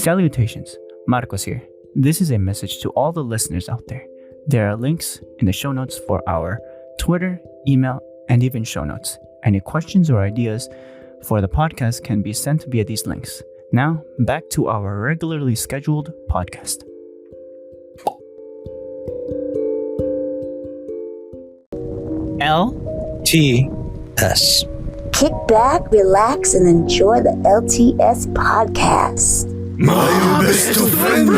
Salutations, Marcos here. This is a message to all the listeners out there. There are links in the show notes for our Twitter, email, and even show notes. Any questions or ideas for the podcast can be sent via these links. Now, back to our regularly scheduled podcast. LTS. Kick back, relax, and enjoy the LTS podcast. My best friend.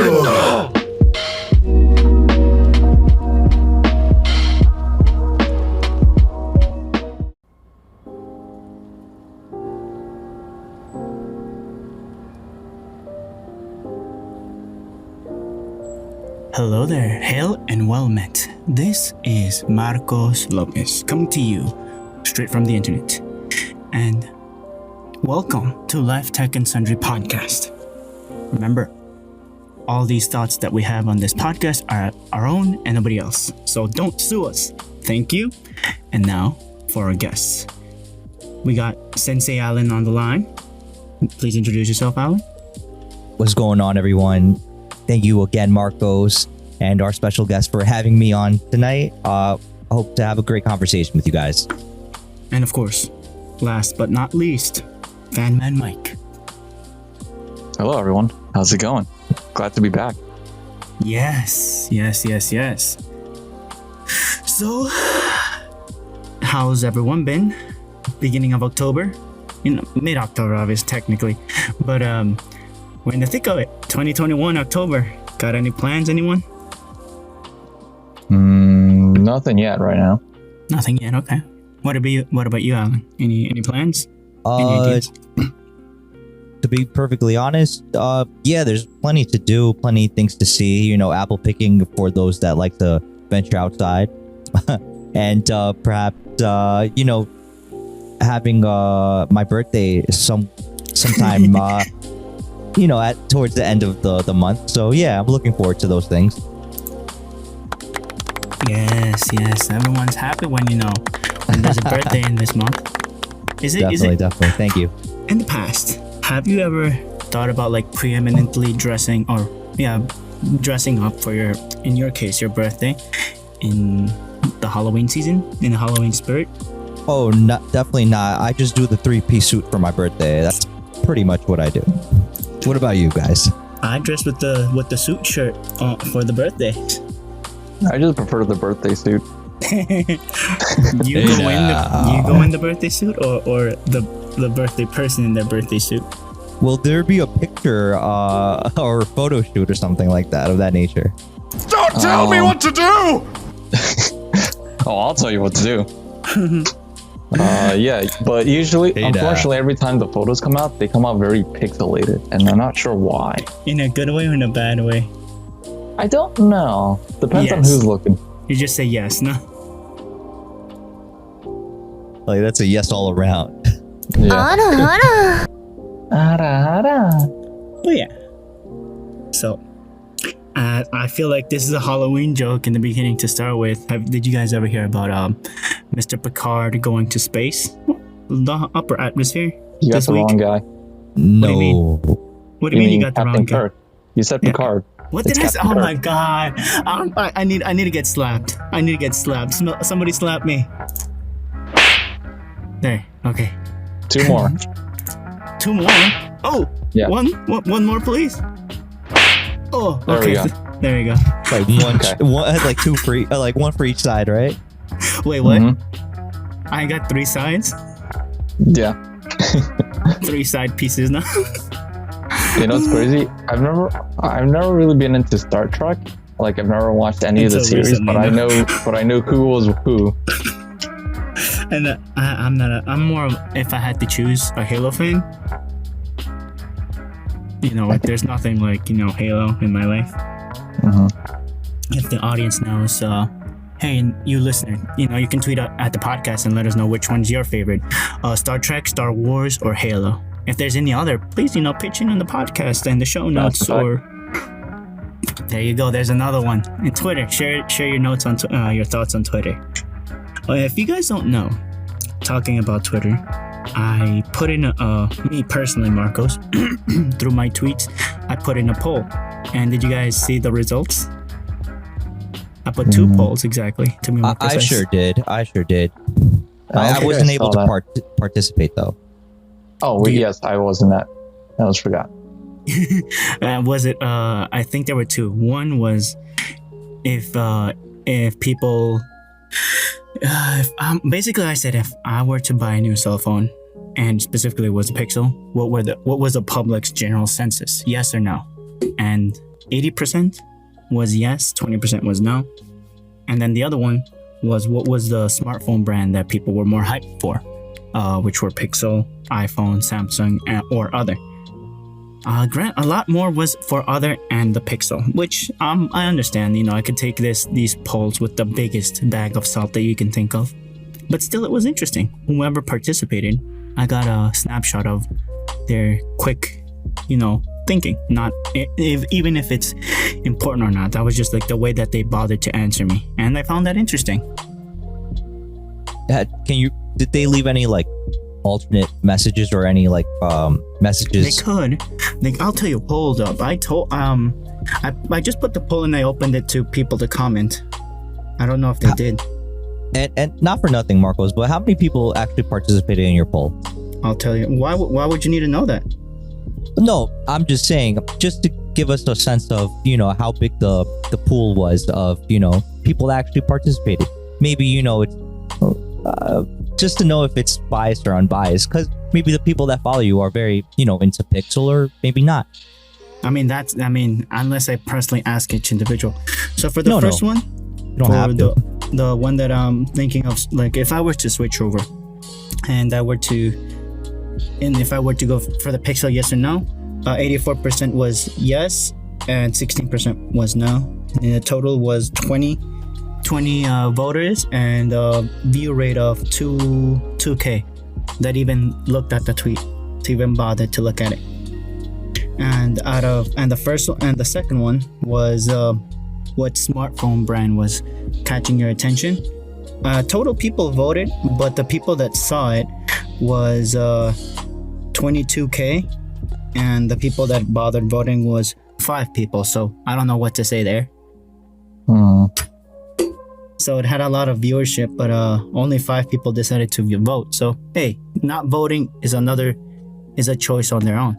Hello there, hail and well met. This is Marcos Lopez coming to you straight from the internet. And welcome to Life Tech and Sundry Podcast. Remember, all these thoughts that we have on this podcast are our own and nobody else. So don't sue us. Thank you. And now for our guests. We got Sensei Alan on the line. Please introduce yourself, Alan. What's going on, everyone? Thank you again, Marcos, and our special guest for having me on tonight. I hope to have a great conversation with you guys. And of course, last but not least, Fanman Mike. Hello, everyone. How's it going? Glad to be back. Yes. So, how's everyone been? Beginning of October? Mid-October, obviously, technically. But, we're in the thick of it. 2021 October. Got any plans, anyone? Nothing yet right now. Nothing yet. Okay. What about you, Alan? Any plans? Any ideas? To be perfectly honest, yeah, there's plenty to do, plenty of things to see. You know, apple picking for those that like to venture outside, and perhaps having my birthday sometime. Towards the end of the month. So yeah, I'm looking forward to those things. Yes. Everyone's happy when there's a birthday in this month. Definitely. Thank you. In the past, have you ever thought about like preeminently dressing up for in your case, your birthday in the Halloween season, in the Halloween spirit? Oh, definitely not. I just do the 3-piece suit for my birthday. That's pretty much what I do. What about you guys? I dress with the suit shirt for the birthday. I just prefer the birthday suit. You go in the birthday suit or the birthday person in their birthday suit? Will there be a picture or a photo shoot or something like that of that nature? Don't tell me what to do! I'll tell you what to do. Yeah, but unfortunately, every time the photos come out, they come out very pixelated, and I'm not sure why. In a good way or in a bad way? I don't know. Depends on who's looking. You just say yes, no? Like, that's a yes all around. Yeah. Oh yeah. So, I feel like this is a Halloween joke in the beginning to start with. Did you guys ever hear about Mr. Picard going to space? The upper atmosphere? You got the wrong guy. No. What do you mean you got the wrong guy? You said Picard. What did I say? Oh my god. I need to get slapped. Somebody slap me. There. Okay. 2 more. 2 more? Oh! Yeah. One more, please. Oh, there okay. We go. There you go. Like like 2 for like 1 for each side, right? Wait, what? I got 3 sides? Yeah. 3 side pieces now. You know what's crazy? I've never really been into Star Trek. Like, I've never watched any of the series, recently, but I know who was who. And I'm more of, if I had to choose, a Halo fan. There's nothing like, Halo in my life. If the audience knows, hey, you listener, you can tweet at the podcast and let us know which one's your favorite. Star Trek, Star Wars, or Halo. If there's any other, please, pitch in on the podcast and the show notes or... There you go. There's another one. And Twitter. Share your notes on your thoughts on Twitter. If you guys don't know, talking about Twitter, I put in me personally, Marcos, through my tweets, I put in a poll. And did you guys see the results? I put two polls exactly to be more precise. I sure did. I Okay, wasn't able saw to participate though. Oh, yes, I was in that. I almost forgot. Was it? I think there were two. One was if people. Basically, I said if I were to buy a new cell phone, and specifically was a Pixel, what was the public's general census? Yes or no? And 80% was yes, 20% was no. And then the other one was what was the smartphone brand that people were more hyped for, which were Pixel, iPhone, Samsung, or other. A lot more was for other and the Pixel, which I understand. I could take these polls with the biggest bag of salt that you can think of, but still, it was interesting. Whoever participated, I got a snapshot of their quick, thinking. Not even if it's important or not. That was just like the way that they bothered to answer me, and I found that interesting. Did they leave any like alternate messages or any like messages? They could. I'll tell you. Hold up. I just put the poll and I opened it to people to comment. I don't know if they did. And not for nothing, Marcos, but how many people actually participated in your poll? I'll tell you. Why would you need to know that? No, I'm just saying, just to give us a sense of how big the pool was of people that actually participated. Maybe it's just to know if it's biased or unbiased, because maybe the people that follow you are very into Pixel, or maybe not. Unless I personally ask each individual. So for the first one, you don't have to. The one that I'm thinking of, like if I were to switch over, and if I were to go for the Pixel, yes or no, 84% was yes, and 16% was no. And the total was 20 voters and a view rate of 2K that even looked at the tweet, to even bother to look at it. And the second one was what smartphone brand was catching your attention. Total people voted, but the people that saw it was 22K, and the people that bothered voting was 5 people. So I don't know what to say there. So it had a lot of viewership, but only 5 people decided to vote. So hey, not voting is a choice on their own.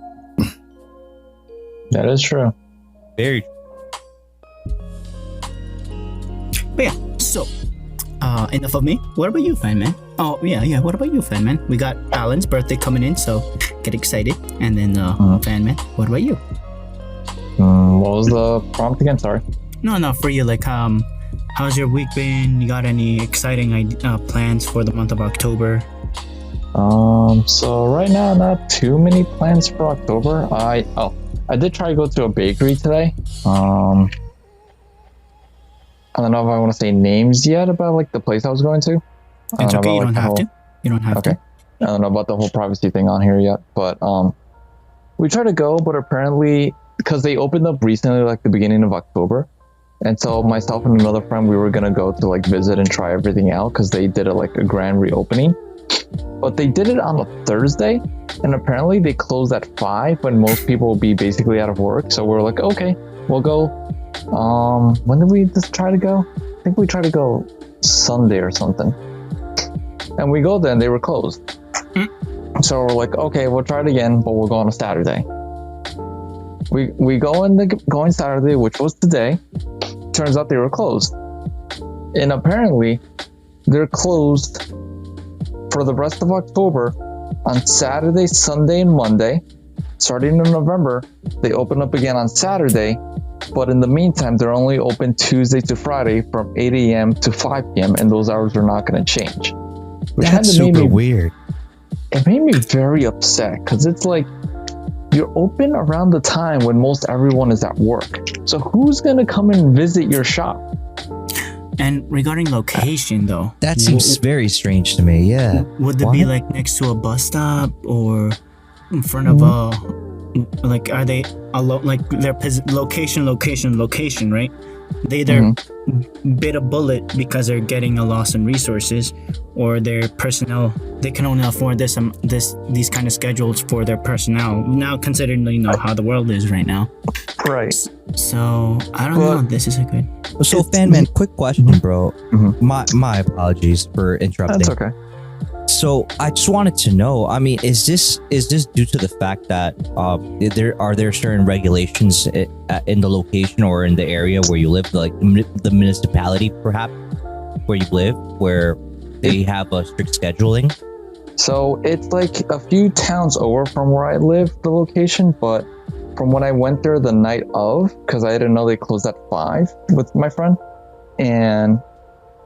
That is true. Very. But yeah, so enough of me. What about you, Fan Man? Oh yeah. What about you, Fan Man? We got Alan's birthday coming in, so get excited. And then Fan Man, what about you? What was the prompt again? Sorry. No, for you. Like, how's your week been? You got any exciting plans for the month of October? So right now, not too many plans for October. I did try to go to a bakery today. I don't know if I want to say names yet about like the place I was going to. It's okay. You don't have to. You don't have to. I don't know about the whole privacy thing on here yet, but we tried to go, but apparently because they opened up recently, like the beginning of October, and so myself and another friend, we were gonna go to like visit and try everything out because they did a grand reopening. But they did it on a Thursday, and apparently they closed at 5 when most people will be basically out of work. So we're like, okay, we'll go. When did we just try to go? I think we tried to go Sunday or something. And we go there and they were closed. So we're like, okay, we'll try it again, but we'll go on a Saturday. We go on Saturday, which was today. Turns out they were closed. And apparently they're closed for the rest of October on Saturday, Sunday, and Monday. Starting in November, they open up again on Saturday, but in the meantime, they're only open Tuesday to Friday from 8 a.m. to 5 p.m., and those hours are not going to change. That's super weird. It made me very upset, because it's like, you're open around the time when most everyone is at work. So who's going to come and visit your shop? And regarding location, though, that seems very strange to me. Yeah. Would it be like next to a bus stop or in front of a, like, are they like their location, right? They either bit a bullet because they're getting a loss in resources, or their personnel, they can only afford these kind of schedules for their personnel. Now, considering how the world is right now. Right. So I don't know. This is a good. So, Fanman, quick question, bro. My apologies for interrupting. That's okay. So I just wanted to know. I mean, is this due to the fact that are there certain regulations in the location or in the area where you live, like the municipality, perhaps, where you live, where they have a strict scheduling? So it's like a few towns over from where I live, the location, but from when I went there the night of, because I didn't know they closed at 5 with my friend, and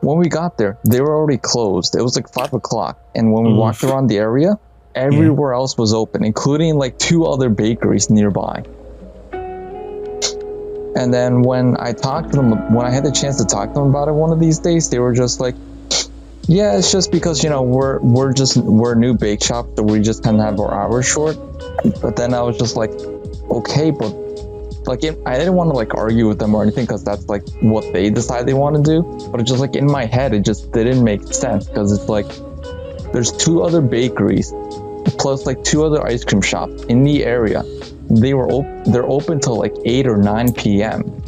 when we got there, they were already closed. It was like 5 o'clock. And when we walked around the area, everywhere else was open, including like 2 other bakeries nearby. And then when I talked to them, when I had the chance to talk to them about it one of these days, they were just like, yeah, it's just because, we're a new bake shop, so we just kind of have our hours short. But then I was just like, okay, but like I didn't want to like argue with them or anything, because that's like what they decide they want to do. But it's just like in my head, it just didn't make sense, because it's like there's 2 other bakeries plus like 2 other ice cream shops in the area. They're open till like 8 or 9 p.m.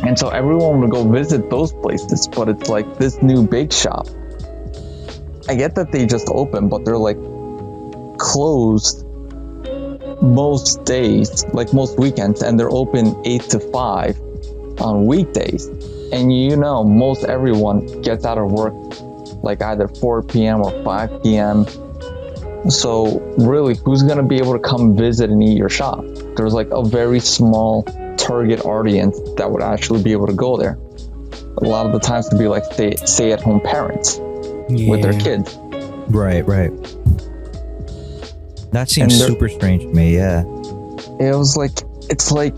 And so everyone would go visit those places, but it's like this new bake shop. I get that they just open, but they're like closed most days, like most weekends, and they're open 8 to 5 on weekdays. And most everyone gets out of work like either 4 p.m. or 5 p.m. So really, who's gonna be able to come visit and eat your shop? There's like a very small target audience that would actually be able to go there. A lot of the times to be like stay at home parents with their kids. Right. That seems super strange to me. Yeah. It was like, it's like,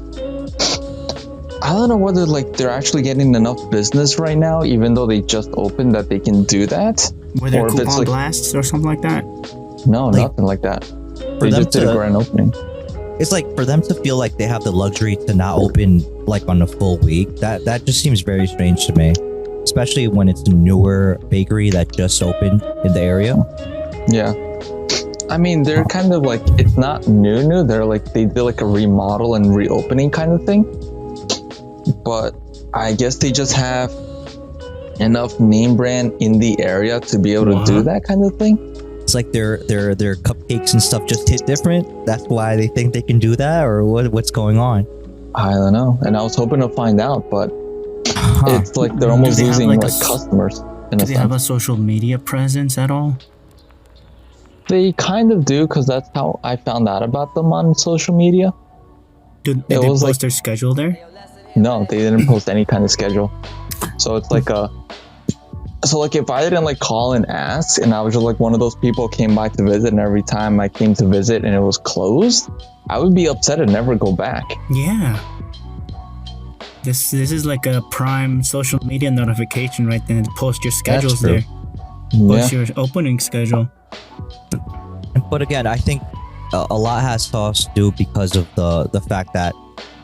I don't know whether like they're actually getting enough business right now, even though they just opened, that they can do that. Were there coupon blasts or something like that? No, nothing like that. They just did a grand opening. It's like for them to feel like they have the luxury to not open like on a full week. That just seems very strange to me, especially when it's a newer bakery that just opened in the area. Yeah. I mean, they're kind of like, it's not new. They're like, they did like a remodel and reopening kind of thing. But I guess they just have enough name brand in the area to be able to do that kind of thing. It's like their cupcakes and stuff just hit different. That's why they think they can do that, or what's going on? I don't know. And I was hoping to find out, but it's like they're almost losing like customers. Do they have a social media presence at all? They kind of do, because that's how I found out about them on social media. Did they post their schedule there? No, they didn't post any kind of schedule. So it's like if I didn't like call and ask, and I was just like one of those people came by to visit, and every time I came to visit and it was closed, I would be upset and never go back. Yeah. This is like a prime social media notification right there. Post your schedules there. Post your opening schedule. But again, I think a lot has to do because of the fact that,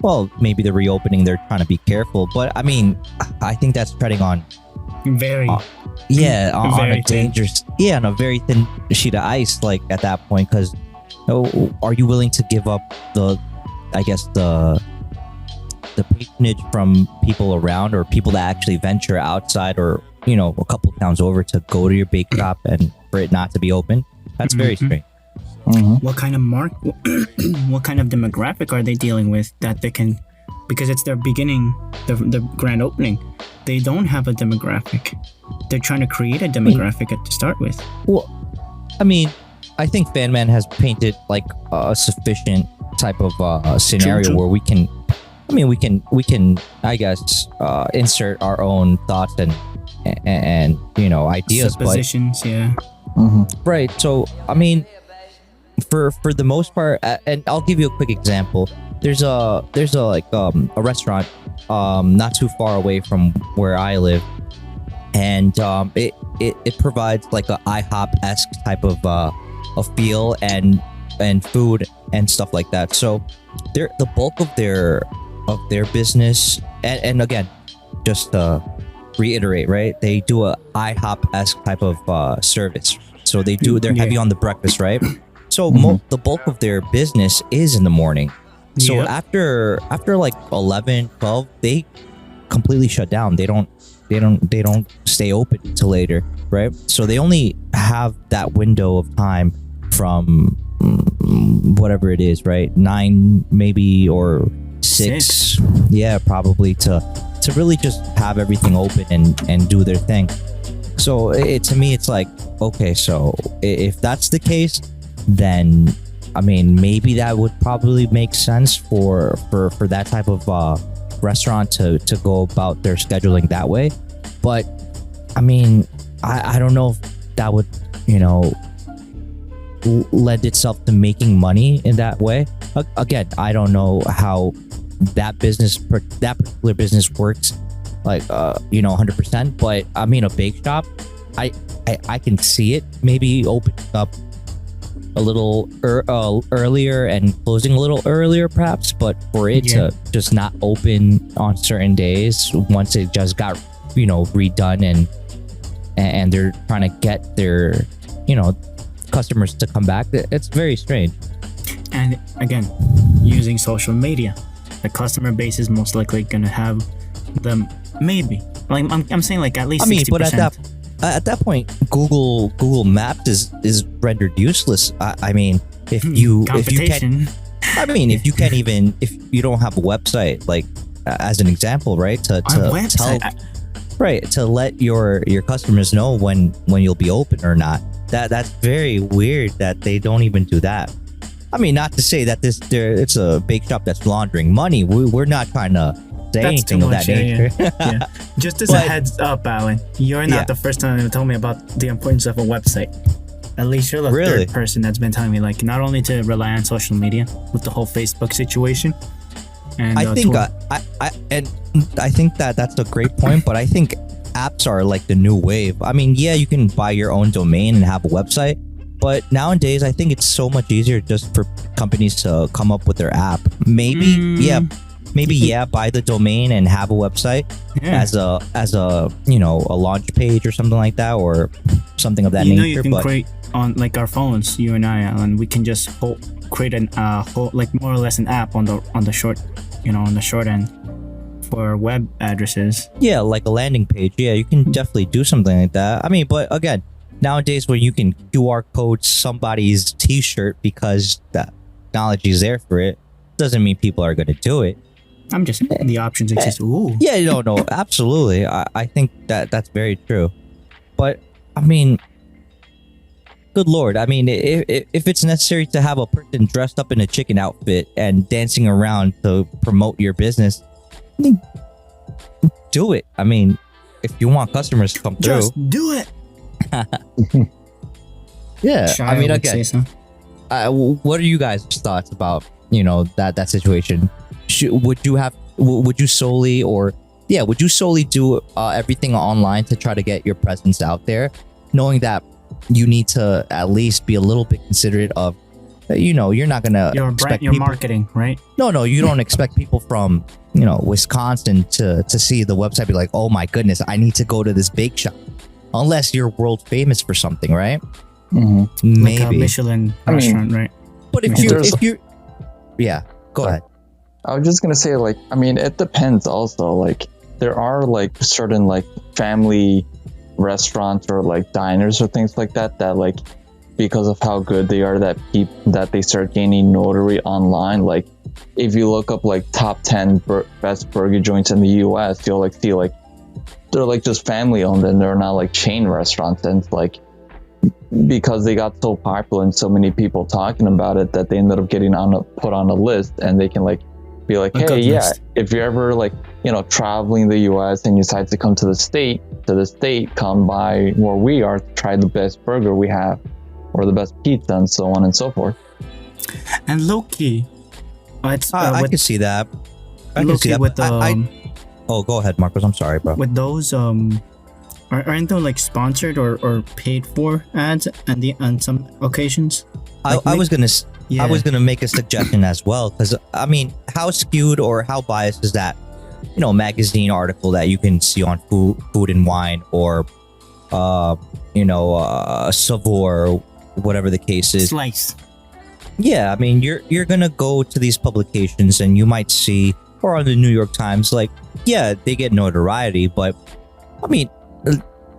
well, maybe the reopening, they're trying to be careful. But I mean, I think that's treading on on a dangerous, on a very thin sheet of ice, like at that point, because are you willing to give up the patronage from people around, or people that actually venture outside, or a couple of towns over to go to your bake shop and for it not to be open? That's very strange. What kind of what kind of demographic are they dealing with that they can, because it's their beginning, the grand opening, they don't have a demographic. They're trying to create a demographic to start with. Well, I mean, I think Fanman has painted like a sufficient type of scenario where we can, I guess, insert our own thoughts and ideas, suppositions, right. So I mean, for the most part, and I'll give you a quick example. There's a restaurant not too far away from where I live, and it provides like a IHOP-esque type of a feel and food and stuff like that. So the bulk of their of their business, and again, just to reiterate, right? They do a IHOP-esque type of service. So they're heavy on the breakfast, right? So the bulk of their business is in the morning. So after like 11, 12, they completely shut down. They don't stay open until later, right? So they only have that window of time from whatever it is, right? 9 maybe or 6. Yeah, probably to really just have everything open and do their thing. So to me, it's like, okay, so if that's the case, then I mean, maybe that would probably make sense for that type of restaurant to go about their scheduling that way. But I mean, I don't know if that would, lend itself to making money in that way. Again, I don't know how that particular business works, like 100%. But I mean, a bake shop, I can see it maybe opening up a little earlier and closing a little earlier, perhaps. But for it to just not open on certain days once it just got redone and they're trying to get their customers to come back, it's very strange. And again, using social media, the customer base is most likely gonna have them, maybe, like I'm saying, like at least 60%. But at that point, Google Maps is rendered useless. I mean, if you can't even, if you don't have a website, like as an example, right, to let your customers know when you'll be open or not. That's very weird that they don't even do that. I mean, not to say that it's a bake shop that's laundering money. We're not trying to say anything of that nature. Yeah. Just as a heads up, Alan, you're not the first time to tell me about the importance of a website. At least you're the third person that's been telling me, like, not only to rely on social media with the whole Facebook situation. And I think I think that's a great point, but I think apps are like the new wave. I mean, yeah, you can buy your own domain and have a website, but nowadays I think it's so much easier just for companies to come up with their app. Maybe buy the domain and have a website as a a launch page or something like that, or something of that nature. You can create on like our phones, you and I, Alan. We can just create an like more or less an app on the short end for web addresses. Yeah, like a landing page. Yeah, you can definitely do something like that. I mean, but again, nowadays when you can QR code somebody's t-shirt because the technology is there for it, doesn't mean people are going to do it. I'm just saying the options exist. Ooh. Yeah, no, absolutely. I think that's very true. But I mean, good Lord. I mean, if it's necessary to have a person dressed up in a chicken outfit and dancing around to promote your business, do it. I mean, if you want customers to come through, just do it. Yeah, I mean, again, what are you guys' thoughts about that situation? Would you solely do everything online to try to get your presence out there, knowing that you need to at least be a little bit considerate of, you're not gonna expect your marketing, right? No, you don't expect people from Wisconsin to see the website, be like, oh my goodness, I need to go to this bake shop, unless you're world famous for something, right? Mm-hmm. Maybe like a Michelin restaurant, right? But if you go ahead. I was just gonna say, like, I mean, it depends also. Like, there are like certain like family restaurants or like diners or things like that like, because of how good they are, that they start gaining notoriety online. Like, if you look up like top 10 best burger joints in the US, you'll like see like they're like just family owned and they're not like chain restaurants. And it's like, because they got so popular and so many people talking about it, that they ended up getting put on a list, and they can like be like, hey, yeah, if you're ever like traveling the US and you decide to come to the state, come by where we are to try the best burger we have, or the best pizza, and so on and so forth. And low-key, I can see that. I can see that. With go ahead, Marcos. I'm sorry, bro. With those aren't they like sponsored or paid for ads on some occasions? I was gonna Yeah. I was gonna make a suggestion as well, because I mean, how skewed or how biased is that, magazine article that you can see on food and wine, or Savor, whatever the case is. Slice. Yeah, I mean, you're gonna go to these publications and you might see, or on the New York Times, like, yeah, they get notoriety, but I mean,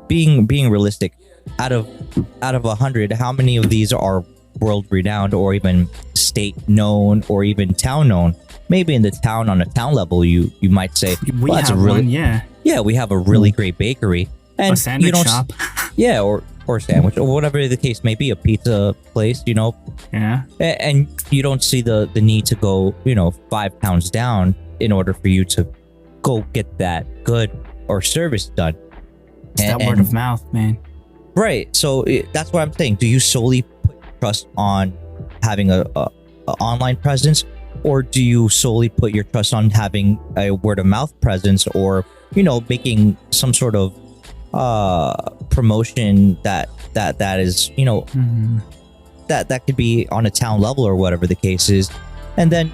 being realistic, out of 100, how many of these are world renowned or even state known or even town known? Maybe in the town, on a town level, you might say, We that's have a really, one, yeah. yeah, we have a really great bakery, and A sandwich shop. yeah, or sandwich, or whatever the case may be, a pizza place, Yeah. and you don't see the need to go 5 towns down in order for you to go get that good or service done. It's that word of mouth, man. Right. So that's what I'm saying. Do you solely put trust on having a online presence, or do you solely put your trust on having a word of mouth presence, or making some sort of promotion that is that could be on a town level or whatever the case is, and then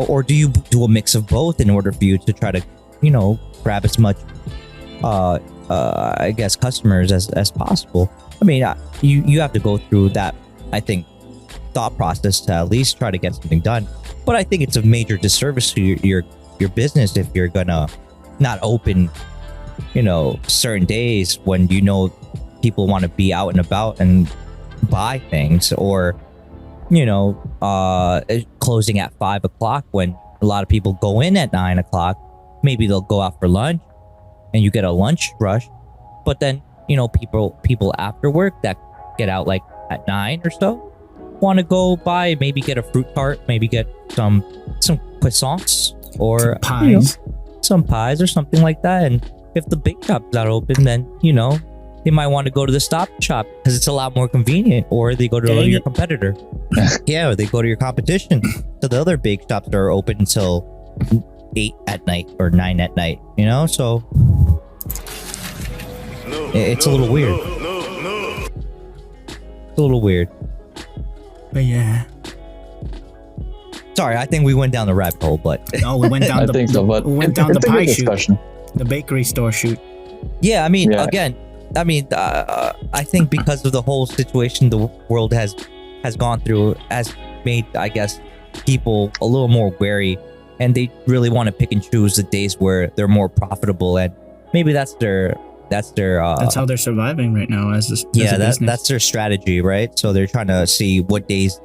or do you do a mix of both in order for you to try to grab as much I guess customers as possible? I mean, you have to go through that, I think, thought process to at least try to get something done. But I think it's a major disservice to your business if you're gonna not open certain days when people want to be out and about and buy things, or closing at 5 o'clock when a lot of people go in at 9 o'clock. Maybe they'll go out for lunch and you get a lunch rush, but then people after work that get out like at 9 or so want to go buy, maybe get a fruit tart, maybe get some croissants, or Pies. some pies or something like that. And if the big shop's not open, then they might want to go to the Stop Shop because it's a lot more convenient, or they go to Dang your it. competitor. Yeah, or they go to your competition. So the other big shops are open until 8 at night or 9 at night. So it's a little weird. It's a little weird. But yeah. Sorry, I think we went down the rabbit hole, but Oh, we went down I the think so, but we went down the it's a pie good shoot. discussion. The bakery store shoot. yeah, I mean, Yeah. again, I think because of the whole situation the world has gone through, has made, I guess, people a little more wary, and they really want to pick and choose the days where they're more profitable, and maybe that's their That's how they're surviving right now as a business. that's their strategy, right? So they're trying to see what days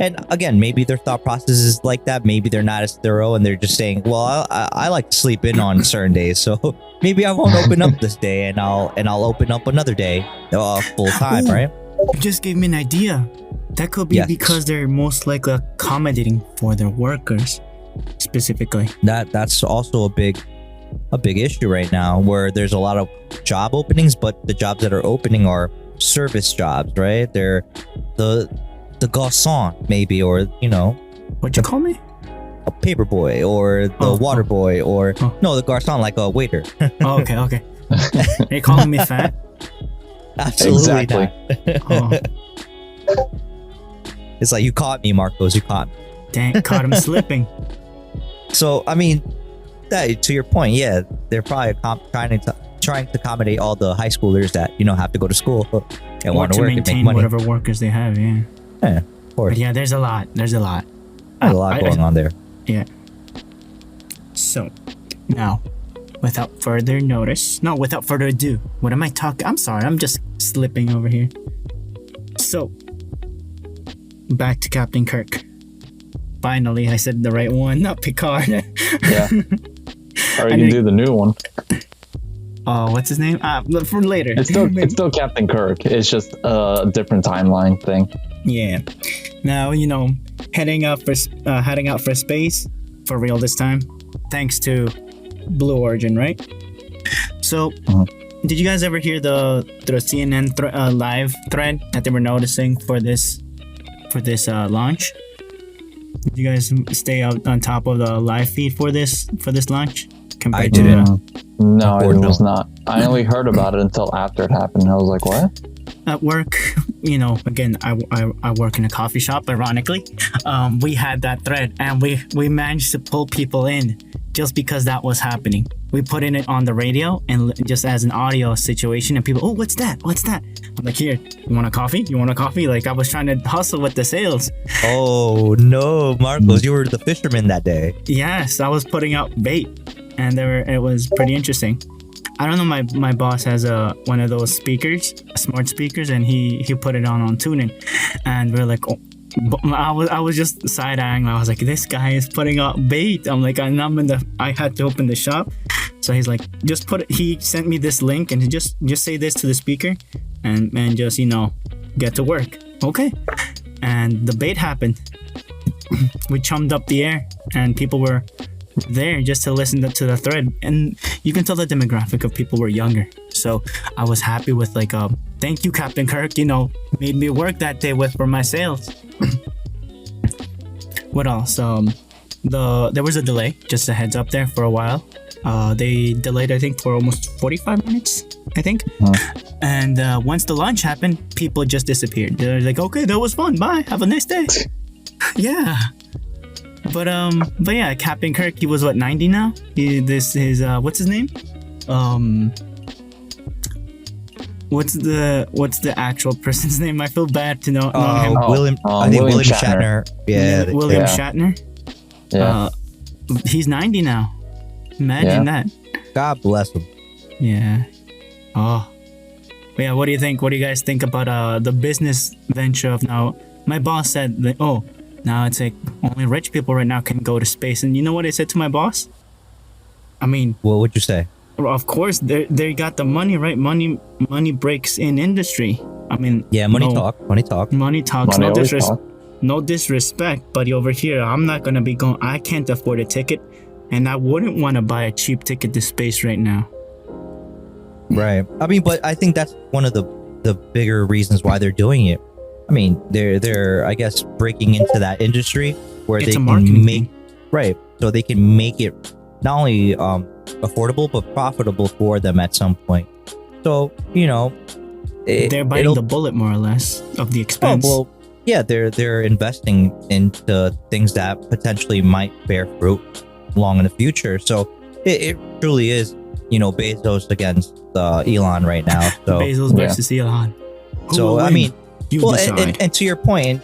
and again, maybe their thought process is like that. Maybe they're not as thorough, and they're just saying, well, I like to sleep in on certain days, so maybe I won't open up this day, and I'll open up another day full time, Ooh. right? You just gave me an idea. That could be Yes. because they're most likely accommodating for their workers specifically. That's also a big issue right now, where there's a lot of job openings, but the jobs that are opening are service jobs, right? They're the garçon, maybe, or What'd you call me? a paper boy, or the water boy, or no, the garçon, like a waiter. Oh, okay. Are you calling me fat? Absolutely Exactly. not. Oh, It's like, you caught me, Marcos, you caught me. dang, caught him slipping. So I mean, that, to your point, yeah, they're probably trying to accommodate all the high schoolers that have to go to school and Or want to to work and make maintain money. whatever workers they have, yeah. Yeah, of course. But yeah, there's a lot. There's a lot going on there. Yeah. So, now, without further ado, what am I talking? I'm sorry, I'm just slipping over here. So, back to Captain Kirk. Finally, I said the right one, not Picard. Yeah. Or you can do the new one. Oh, what's his name? For later. It's still Captain Kirk. It's just a different timeline thing. Yeah. Now, heading out for space for real this time, thanks to Blue Origin, right? So, did you guys ever hear the CNN live thread that they were noticing for this launch? Did you guys stay out on top of the live feed for this launch compared I to didn't. No, it was not. I only heard about it until after it happened. I was like, what? at work? again, I work in a coffee shop, ironically. We had that thread, and we managed to pull people in just because that was happening. We put in it on the radio and just as an audio situation, and people, oh, what's that? I'm like, here, you want a coffee? Like, I was trying to hustle with the sales. Oh no, Marcos, you were the fisherman that day. Yes, I was putting out bait, and it was pretty interesting. I don't know, my boss has one of those speakers, smart speakers, and he put it on tuning, and we're like, oh, I was just side eyeing. I was like, this guy is putting out bait. I'm like, I had to open the shop, so he's like, just he sent me this link and just say this to the speaker, and just get to work. Okay, and the bait happened. We chummed up the air, and people were there just to listen to the thread, and you can tell the demographic of people were younger. So I was happy with thank you, Captain Kirk. Made me work that day for my sales. What else? There was a delay. Just a heads up there for a while. They delayed, I think, for almost 45 minutes. I think. And once the launch happened, people just disappeared. They're like, okay, that was fun. Bye. Have a nice day. Yeah. But yeah, Captain Kirk, he was 90 now? What's his name? What's the actual person's name? I feel bad to know him. William Shatner. Yeah. William Shatner. Yeah. He's 90 now. Imagine that. God bless him. Yeah. Oh. But yeah, what do you think? What do you guys think about the business venture of now? My boss said that, now it's like only rich people right now can go to space. And you know what I said to my boss? I mean, what would you say? Of course, they got the money, right? Money breaks in industry. I mean, yeah, money talks. Money no disrespect, but over here, I'm not gonna be going. I can't afford a ticket, and I wouldn't want to buy a cheap ticket to space right now. Right. I mean, but I think that's one of the bigger reasons why they're doing it. I mean, they're I guess breaking into that industry where It's they a can marketing make thing. right, so they can make it not only affordable but profitable for them at some point. So They're biting the bullet more or less of the expense. well, yeah, they're investing into things that potentially might bear fruit long in the future. So it truly is, Bezos against Elon right now. So Bezos versus Elon. Who so will I win? mean, You well, decide. and to your point,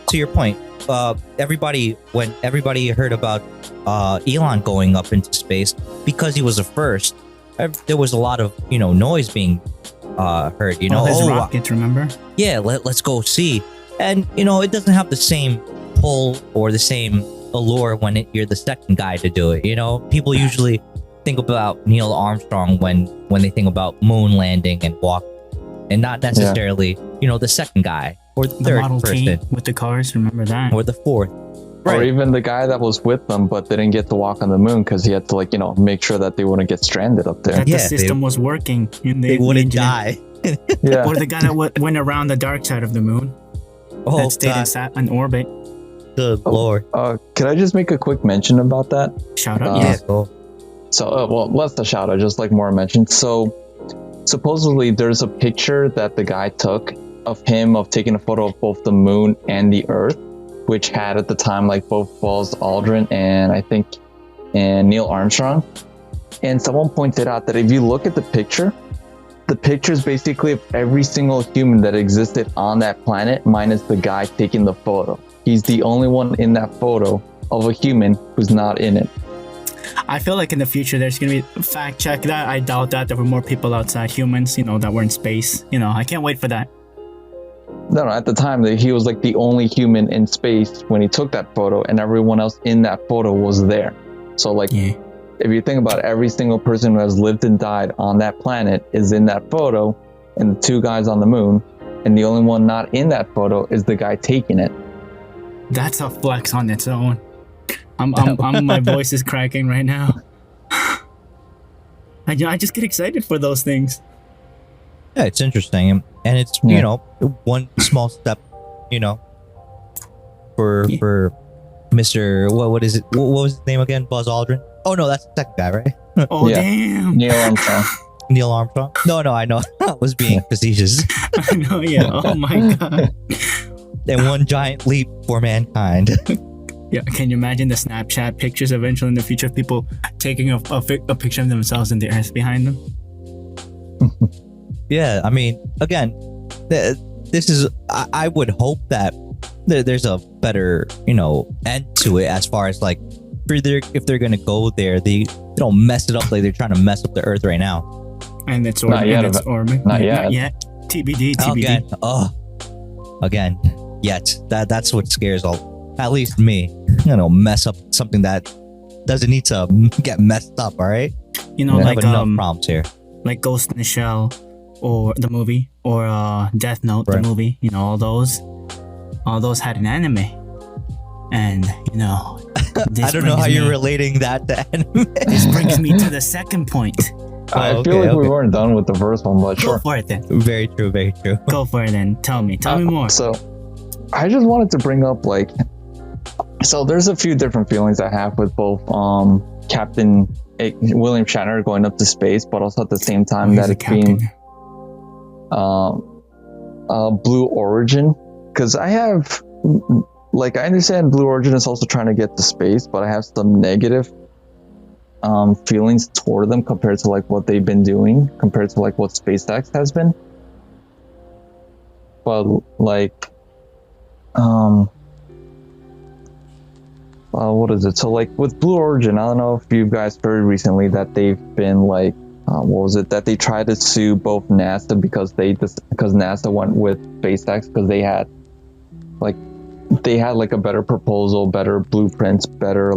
when everybody heard about Elon going up into space because he was the first, there was a lot of noise being heard. His rockets, remember? Yeah, let's go see. And it doesn't have the same pull or the same allure when you're the second guy to do it. People usually think about Neil Armstrong when they think about moon landing and walking, and not necessarily the second guy or the third Model person T with the cars, remember that? or the fourth. Or even the guy that was with them but didn't get to walk on the moon because he had to make sure that they wouldn't get stranded up there. That the system was working. They wouldn't die. Yeah. Or the guy that went around the dark side of the moon. That stayed in orbit. Good lord. Could I just make a quick mention about that? Shout out. Yeah, Yes. cool. So, less the shout out, just like Maura mentioned. So, supposedly there's a picture that the guy took of taking a photo of both the moon and the Earth, which had at the time both Buzz Aldrin and Neil Armstrong. And someone pointed out that if you look at the picture is basically of every single human that existed on that planet, minus the guy taking the photo. He's the only one in that photo of a human who's not in it. I feel like in the future there's gonna be fact check that. I doubt that there were more people outside, humans, that were in space. I can't wait for that. No, at the time he was the only human in space when he took that photo, and everyone else in that photo was there. So if you think about it, every single person who has lived and died on that planet is in that photo, and the two guys on the moon, and the only one not in that photo is the guy taking it. That's a flex on its own. My voice is cracking right now. I just get excited for those things. Yeah, it's interesting, and it's one small step, for Mr. What is it? What was his name again? Buzz Aldrin. Oh no, that's the second guy, right? Oh damn! Neil Armstrong. Neil Armstrong? No, I know. I was being facetious. I know, yeah. Oh my god. And one giant leap for mankind. Yeah, can you imagine the Snapchat pictures eventually in the future of people taking a picture of themselves and the earth behind them? Yeah, I mean, again, this is. I would hope that there's a better, end to it as far as like, if they're gonna go there, they don't mess it up like they're trying to mess up the Earth right now. And it's orbiting. Not yet. Not yet. TBD. Again, yet. That's what scares at least me. Mess up something that doesn't need to get messed up. All right. Like enough problems here. Like Ghost in the Shell, or the movie, or Death Note, the movie. All those had an anime, and I don't know how you're relating that to anime. This brings me to the second point. I feel like we weren't done with the first one, but sure. Go for it then. Very true. Go for it then. Tell me more. So, I just wanted to bring up so there's a few different feelings I have with both Captain William Shatner going up to space, but also at the same time that it's being Blue Origin, because I have I understand Blue Origin is also trying to get to space, but I have some negative feelings toward them compared to what they've been doing, compared to what SpaceX has been. But what is it? So with Blue Origin, I don't know if you guys heard recently that they've been that they tried to sue both NASA because NASA went with SpaceX because they had a better proposal, better blueprints, better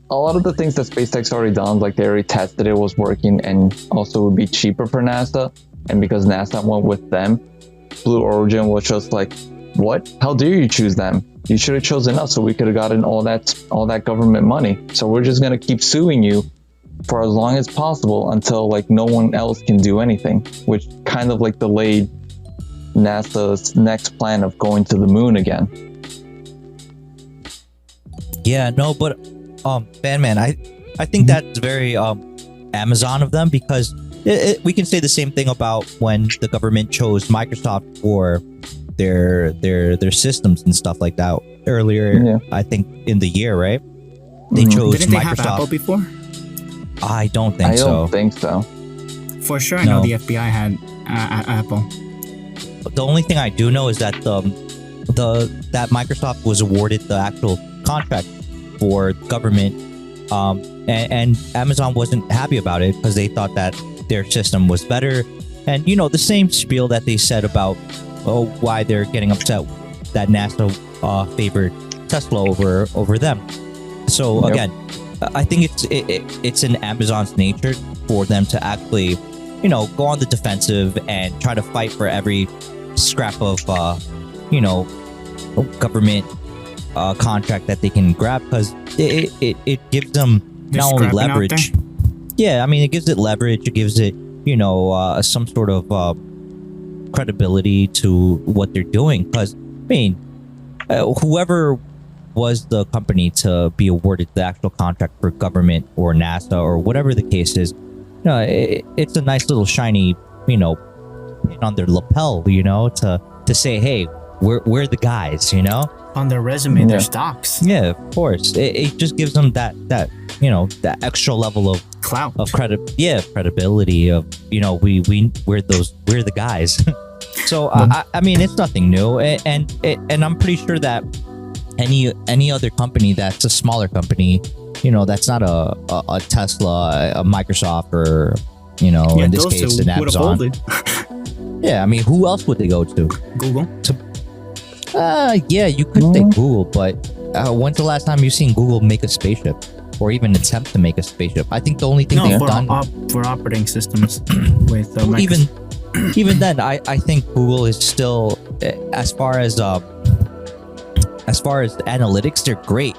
a lot of the things that SpaceX already done, they already tested it was working, and also would be cheaper for NASA. And because NASA went with them, Blue Origin was just what? How dare you choose them? You should have chosen us, so we could have gotten all that government money. So we're just gonna keep suing you for as long as possible until no one else can do anything, which kind of delayed NASA's next plan of going to the moon again. Yeah, no, but Bandman, I think that's very Amazon of them, because we can say the same thing about when the government chose Microsoft for their systems and stuff like that earlier. Yeah. I think in the year, right? They chose Didn't they Microsoft. have Apple before? I don't think so. I don't think so. For sure, I know the FBI had Apple. The only thing I do know is that that Microsoft was awarded the actual contract for government, and Amazon wasn't happy about it because they thought that their system was better, and the same spiel that they said about why they're getting upset that NASA favored Tesla over them. So again, I think it's in Amazon's nature for them to actually go on the defensive and try to fight for every scrap of government contract that they can grab, because it gives them not only leverage. Yeah, I mean, it gives it leverage. It gives it some sort of credibility to what they're doing. Because whoever was the company to be awarded the actual contract for government or NASA or whatever the case is, it's a nice little shiny pin on their lapel, to say, hey, we're the guys, on their resume, their stocks. Yeah, of course. It just gives them that that extra level of clout, of credibility of we're the guys. So I mean, it's nothing new, and I'm pretty sure that any other company that's a smaller company, that's not a Tesla, a Microsoft, or in this case an Amazon. Yeah, I mean, who else would they go to? Google. Yeah, you could say Google, but when's the last time you've seen Google make a spaceship or even attempt to make a spaceship? I think the only thing they've done for operating systems with even then, I think Google is still as far as analytics, they're great,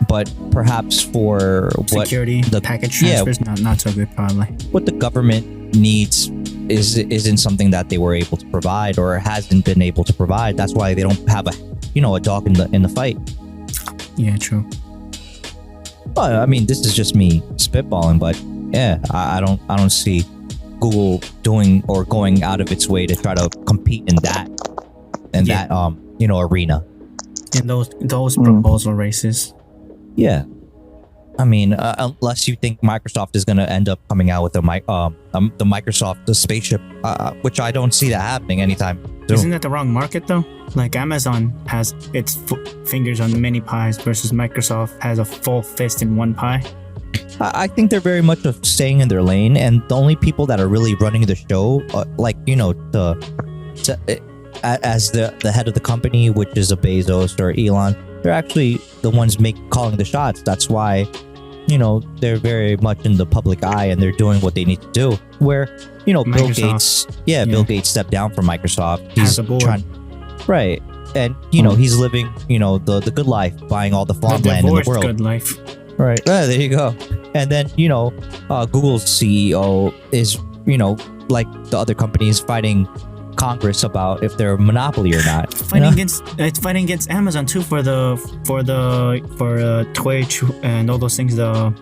but perhaps for security, what the package transfers, not so good probably. What the government needs isn't something that they were able to provide or hasn't been able to provide. That's why they don't have a dog in the fight. Yeah, true. Well, I mean, this is just me spitballing, but yeah, I don't see Google doing or going out of its way to try to compete in that arena. In those proposal races. Yeah. I mean, unless you think Microsoft is going to end up coming out with the Microsoft spaceship, which I don't see that happening anytime soon. Isn't that the wrong market though? Like Amazon has its fingers on many pies versus Microsoft has a full fist in one pie. I think they're very much staying in their lane, and the only people that are really running the show, as the head of the company, which is a Bezos or Elon, they're actually the ones calling the shots. That's why, they're very much in the public eye and they're doing what they need to do. Where, Bill Gates, Bill Gates stepped down from Microsoft. He's trying, right, and he's living, the good life, buying all the farmland in the world. Good life. Right. There you go. And then, Google's CEO is, like the other companies, fighting Congress about if they're a monopoly or not. It's fighting against Amazon too for Twitch and all those things, the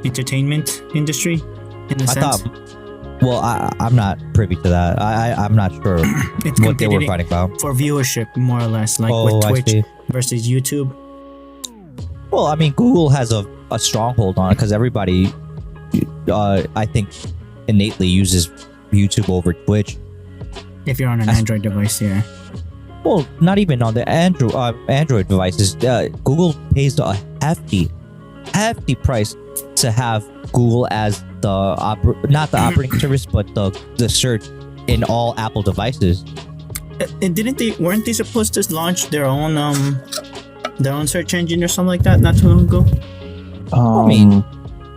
entertainment industry in a sense. I'm not privy to that. I'm not sure it's what they were fighting about. For viewership, more or less, like with Twitch versus YouTube. Well, I mean, Google has a stronghold on it because everybody, I think, innately uses YouTube over Twitch. If you're on an Android device, yeah. Well, not even on the Android devices. Google pays a hefty price to have Google as not the operating service, but the search in all Apple devices. And weren't they supposed to launch their own search engine or something like that not too long ago? I mean,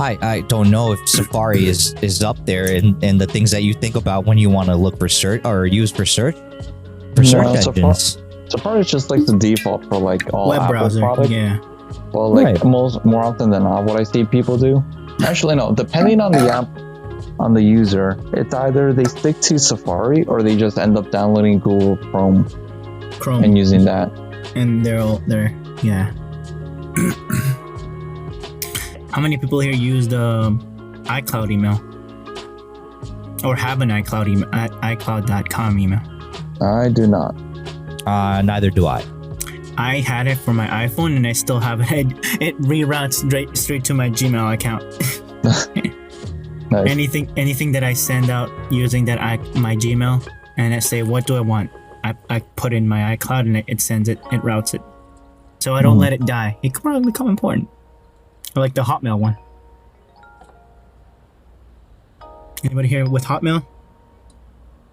I don't know if Safari is up there in the things that you think about when you want to look for search or use for search engines. Safari is just like the default for like all web Apple browser. products. Yeah. Well, like more often than not, what I see people do. Actually, no. Depending on the app, on the user, it's either they stick to Safari or they just end up downloading Google Chrome and using that. And they're yeah. How many people here use the iCloud email? Or have an iCloud email at iCloud.com email? I do not. Neither do I. I had it for my iPhone and I still have it. It reroutes straight to my Gmail account. Nice. Anything that I send out using my Gmail and I say, what do I want? I put in my iCloud and it sends it, it routes it. So I don't let it die. It could probably become important. Or like the Hotmail one. Anybody here with Hotmail?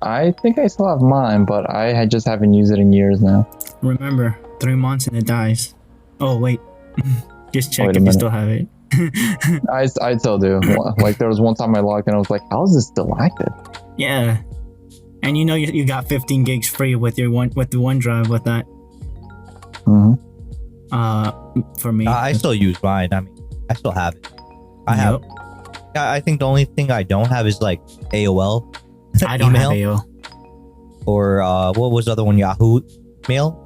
I think I still have mine, but I just haven't used it in years now. Remember, 3 months and it dies. Oh, wait. Just check Wait a if you minute. still have it. I still do. Like there was one time I logged in, I was like, how is this still active? Yeah. And you got 15 gigs free with the OneDrive with that. For me. I still use mine. I mean, I still have it. I think the only thing I don't have is like AOL. I don't have email. AOL. Or what was the other one? Yahoo Mail.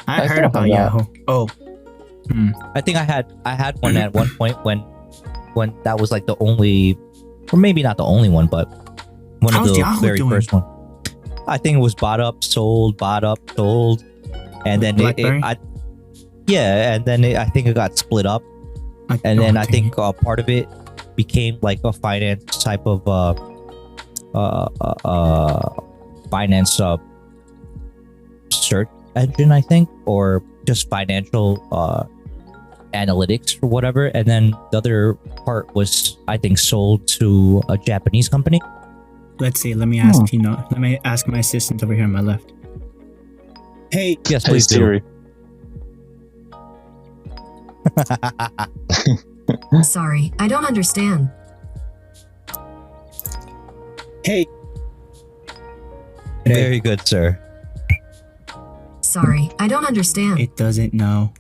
I heard still about have that. Yahoo. Oh. I think I had one at one point when that was like the only, or maybe not the only one, but one How's of the Yahoo very doing? first one. I think it was bought up, sold, and then BlackBerry? I think it got split up, and then I think part of it became like a finance type of finance search engine, I think, or just financial analytics or whatever. And then the other part was, I think, sold to a Japanese company. Let's see. Let me ask Let me ask my assistant over here on my left. Hey. Yes, Hey please do. Siri. Sorry, I don't understand. Hey. Very good, sir. Sorry, I don't understand. It doesn't know.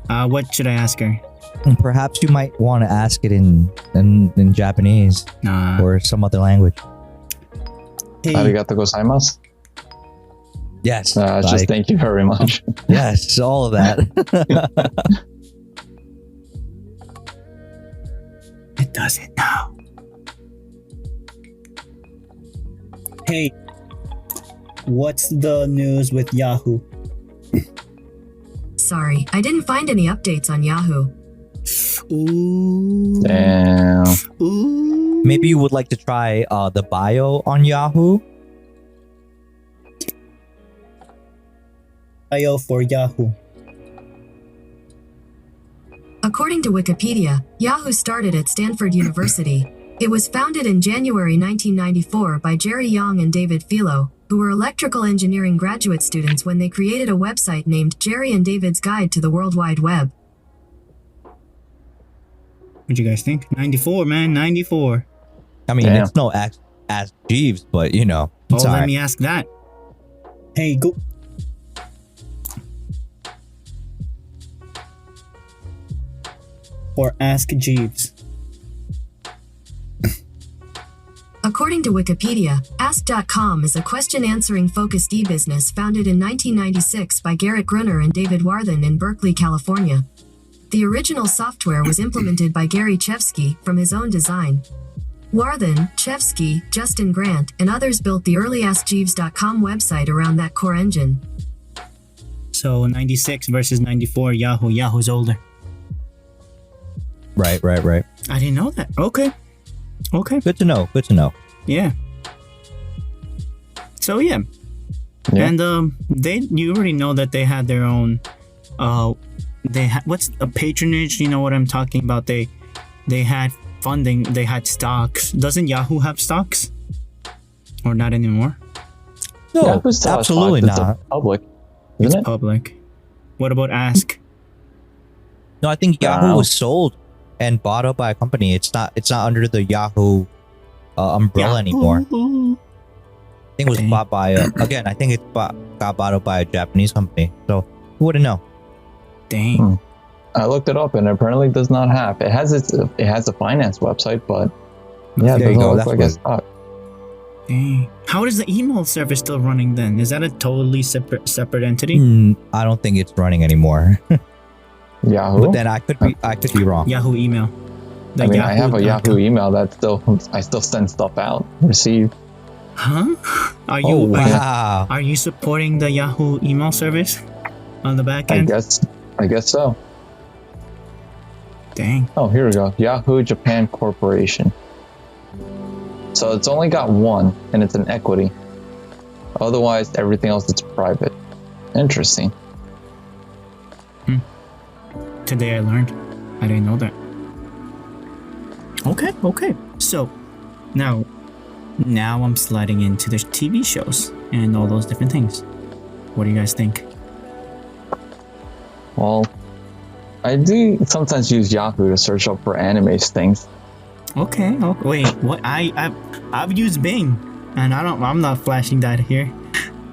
What should I ask her? And perhaps you might want to ask it in Japanese Nah. or some other language. Hey. Arigato gozaimasu. Yes. Just thank you very much. Yes, all of that. It doesn't now. Hey, what's the news with Yahoo? Sorry, I didn't find any updates on Yahoo. Ooh. Damn. Ooh. Maybe you would like to try the bio on Yahoo. Bio for Yahoo. According to Wikipedia, Yahoo started at Stanford University. It was founded in January 1994 by Jerry Yang and David Philo, who were electrical engineering graduate students when they created a website named Jerry and David's Guide to the World Wide Web. What'd you guys think? 94, man, 94. I mean, Damn. it's no Ask Jeeves, but you know, it's Oh, let alright. me ask that. Hey, go. Or ask Jeeves. According to Wikipedia, Ask.com is a question-answering focused e-business founded in 1996 by Garrett Gruner and David Warthen in Berkeley, California. The original software was implemented by Gary Chevsky from his own design. Warthen, Chevsky, Justin Grant, and others built the early AskJeeves.com website around that core engine. So 96 versus 94, Yahoo. Yahoo's older. Right. I didn't know that. Okay. Good to know. Yeah. So yeah. Yeah. And you already know that they had their own what's a patronage, you know what I'm talking about? They had funding, they had stocks. Doesn't Yahoo have stocks? Or not anymore? No, Yahoo still has absolutely stocks. It's not. public, It's isn't it? public. What about Ask? No, I think Yahoo Wow. was sold and bought up by a company. It's not under the Yahoo umbrella anymore. Yahoo. I think it was Dang. bought by I think it got bought up by a Japanese company. So who wouldn't know? Dang. I looked it up, and apparently it does not have. It has a finance website, but yeah, it There you doesn't go, look that's like what- a stock. Dang. How is the email service still running then? Is that a totally separate entity? I don't think it's running anymore. Yahoo. But then I could be wrong. Yahoo email. The I mean, I have a Yahoo.com. Yahoo email that I still send stuff out, receive. Huh? Are you Oh wow! are you supporting the Yahoo email service on the back I end? guess so. Dang. Oh, here we go. Yahoo Japan Corporation. So it's only got one, and it's an equity. Otherwise, everything else is private. Interesting. Today I learned. I didn't know that. Okay. So now I'm sliding into the TV shows and all those different things. What do you guys think? Well, I do sometimes use Yahoo to search up for anime things. Okay. Wait. What? I've used Bing, and I'm not flashing that here.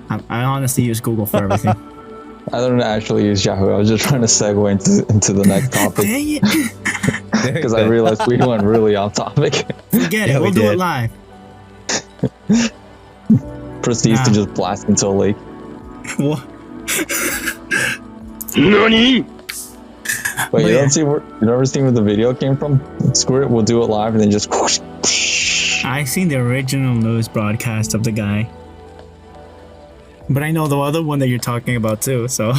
I honestly use Google for everything. I don't actually use Yahoo. I was just trying to segue into the next topic Dang it! because I realized we went really off topic. Forget Yeah, it. we We'll do it did. live. Proceeds to Nah. just blast into a lake. What? NANI? Wait, Yeah. you never seen where the video came from? Screw it, we'll do it live and then just whoosh. I seen the original news broadcast of the guy, but I know the other one that you're talking about too. So,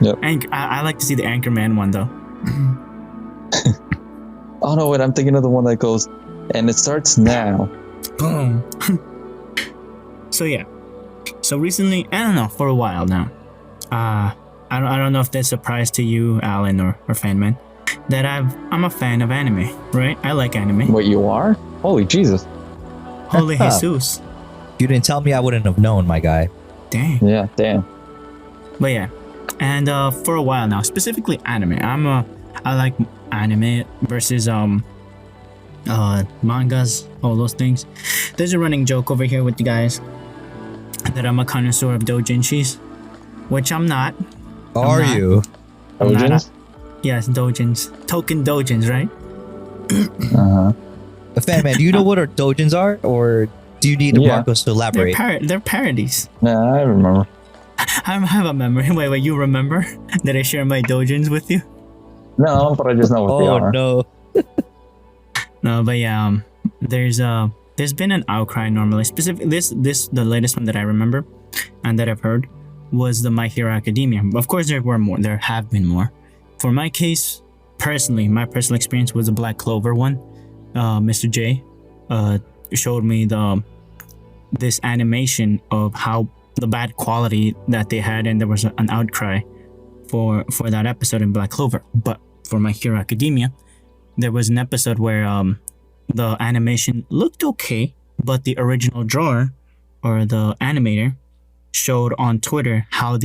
Yep. I like to see the Anchorman one though. Oh no, wait, I'm thinking of the one that goes, and it starts now. Boom. So yeah. So recently, I don't know, for a while now. I don't know if that's a surprise to you, Alan or Fanman, that I'm a fan of anime, right? I like anime. Wait, you are? Holy Jesus. Holy Jesus. If you didn't tell me, I wouldn't have known, my guy. Dang. Yeah, damn. But yeah. And for a while now, specifically anime. I like anime versus mangas, all those things. There's a running joke over here with the guys that I'm a connoisseur of doujinshis, which I'm not. Are not. you? I'm not Ojins? Yes, doujins. Token doujins, right? Uh-huh. Fan man, do you know what our dojins are, or do you need Yeah. Marcos to elaborate? They're parodies. Nah, I remember. I have a memory. Wait, you remember that I share my doujins with you? No, but I just know what they Oh are. no! No, but yeah, there's been an outcry normally. Specific the latest one that I remember and that I've heard was the My Hero Academia. Of course, there were more. There have been more. For my case, personally, my personal experience was the Black Clover one. Mr. J showed me this animation of how the bad quality that they had, and there was an outcry for that episode in Black Clover. But for My Hero Academia, there was an episode where the animation looked okay, but the original drawer or the animator showed on Twitter how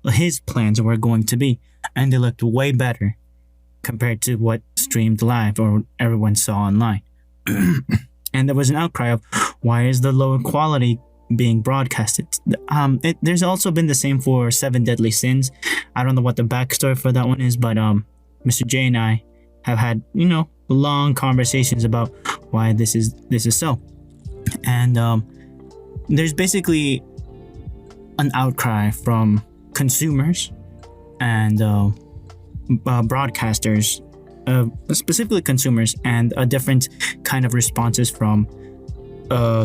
his plans were going to be, and they looked way better compared to what streamed live or everyone saw online. And there was an outcry of why is the lower quality being broadcasted. There's also been the same for Seven Deadly Sins. I don't know what the backstory for that one is, but Mr. J and I have had long conversations about why this is so, and there's basically an outcry from consumers and broadcasters, specifically consumers, and a different kind of responses from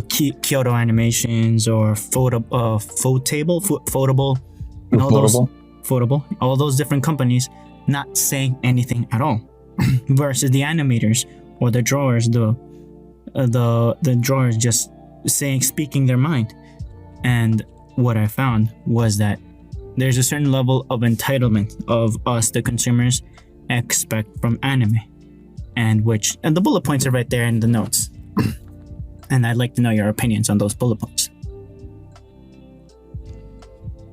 Kyoto Animations or Photable, all those different companies not saying anything at all, versus the animators or the drawers, the drawers just speaking their mind. And what I found was that there's a certain level of entitlement of us, the consumers, expect from anime, and the bullet points are right there in the notes. And I'd like to know your opinions on those bullet points.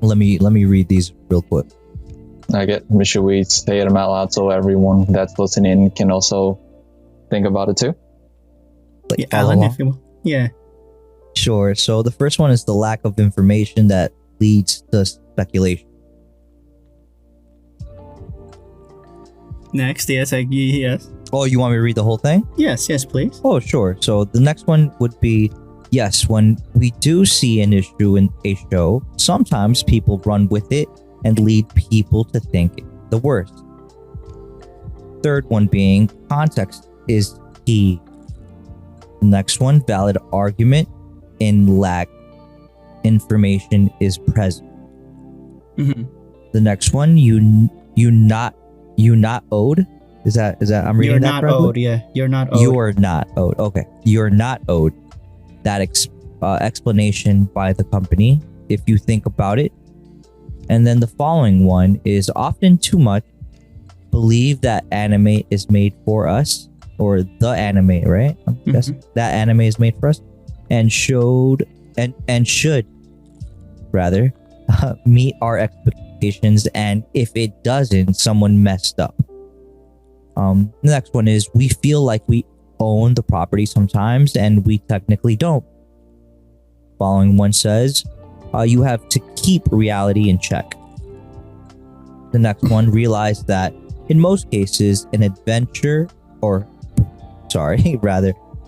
Let me read these real quick. Should we say them out loud so everyone that's listening can also think about it too? Like, yeah, Alan, if you will. Yeah. Sure. So the first one is the lack of information that leads to speculation. Next, yes. Oh, you want me to read the whole thing? Yes, please. Oh, sure. So the next one would be, yes, when we do see an issue in a show, sometimes people run with it and lead people to think the worst. Third one being, context is key. Next one, valid argument in lack information is present. Mm-hmm. The next one, you not owed. Is that I'm reading that correctly? Owed, yeah. You're not owed. You are not owed. Okay. You're not owed that explanation by the company if you think about it. And then the following one is often too much. Believe that anime is made for us, or the anime, right? Yes, that anime is made for us, and should rather meet our expectations. And if it doesn't, someone messed up. The next one is we feel like we own the property sometimes, and we technically don't. Following one says, you have to keep reality in check. The next one, realize that in most cases, an